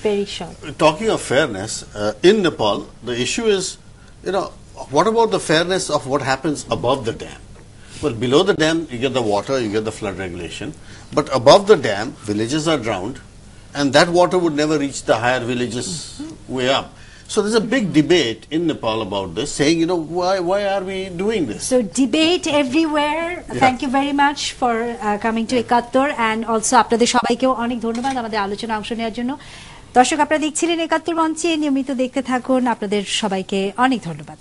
Speaker 1: very short.
Speaker 2: Talking of fairness, in Nepal, the issue is, what about the fairness of what happens above the dam? Well, below the dam, you get the water, you get the flood regulation. But above the dam, villages are drowned, and that water would never reach the higher villages way up. So there's a big debate in Nepal about this, saying, why are we doing this?
Speaker 1: So debate everywhere.
Speaker 2: Yeah.
Speaker 1: Thank you very much for coming to একাত্তর, and also আপনাদের সবাইকেও অনেক ধন্যবাদ আমাদের আলোচনা অংশ নেওয়ার জন্য। দর্শক, আপনারা দেখছিলেন একাত্তর মঞ্চে, নিয়মিত দেখতে থাকুন। আপনাদের সবাইকে অনেক ধন্যবাদ।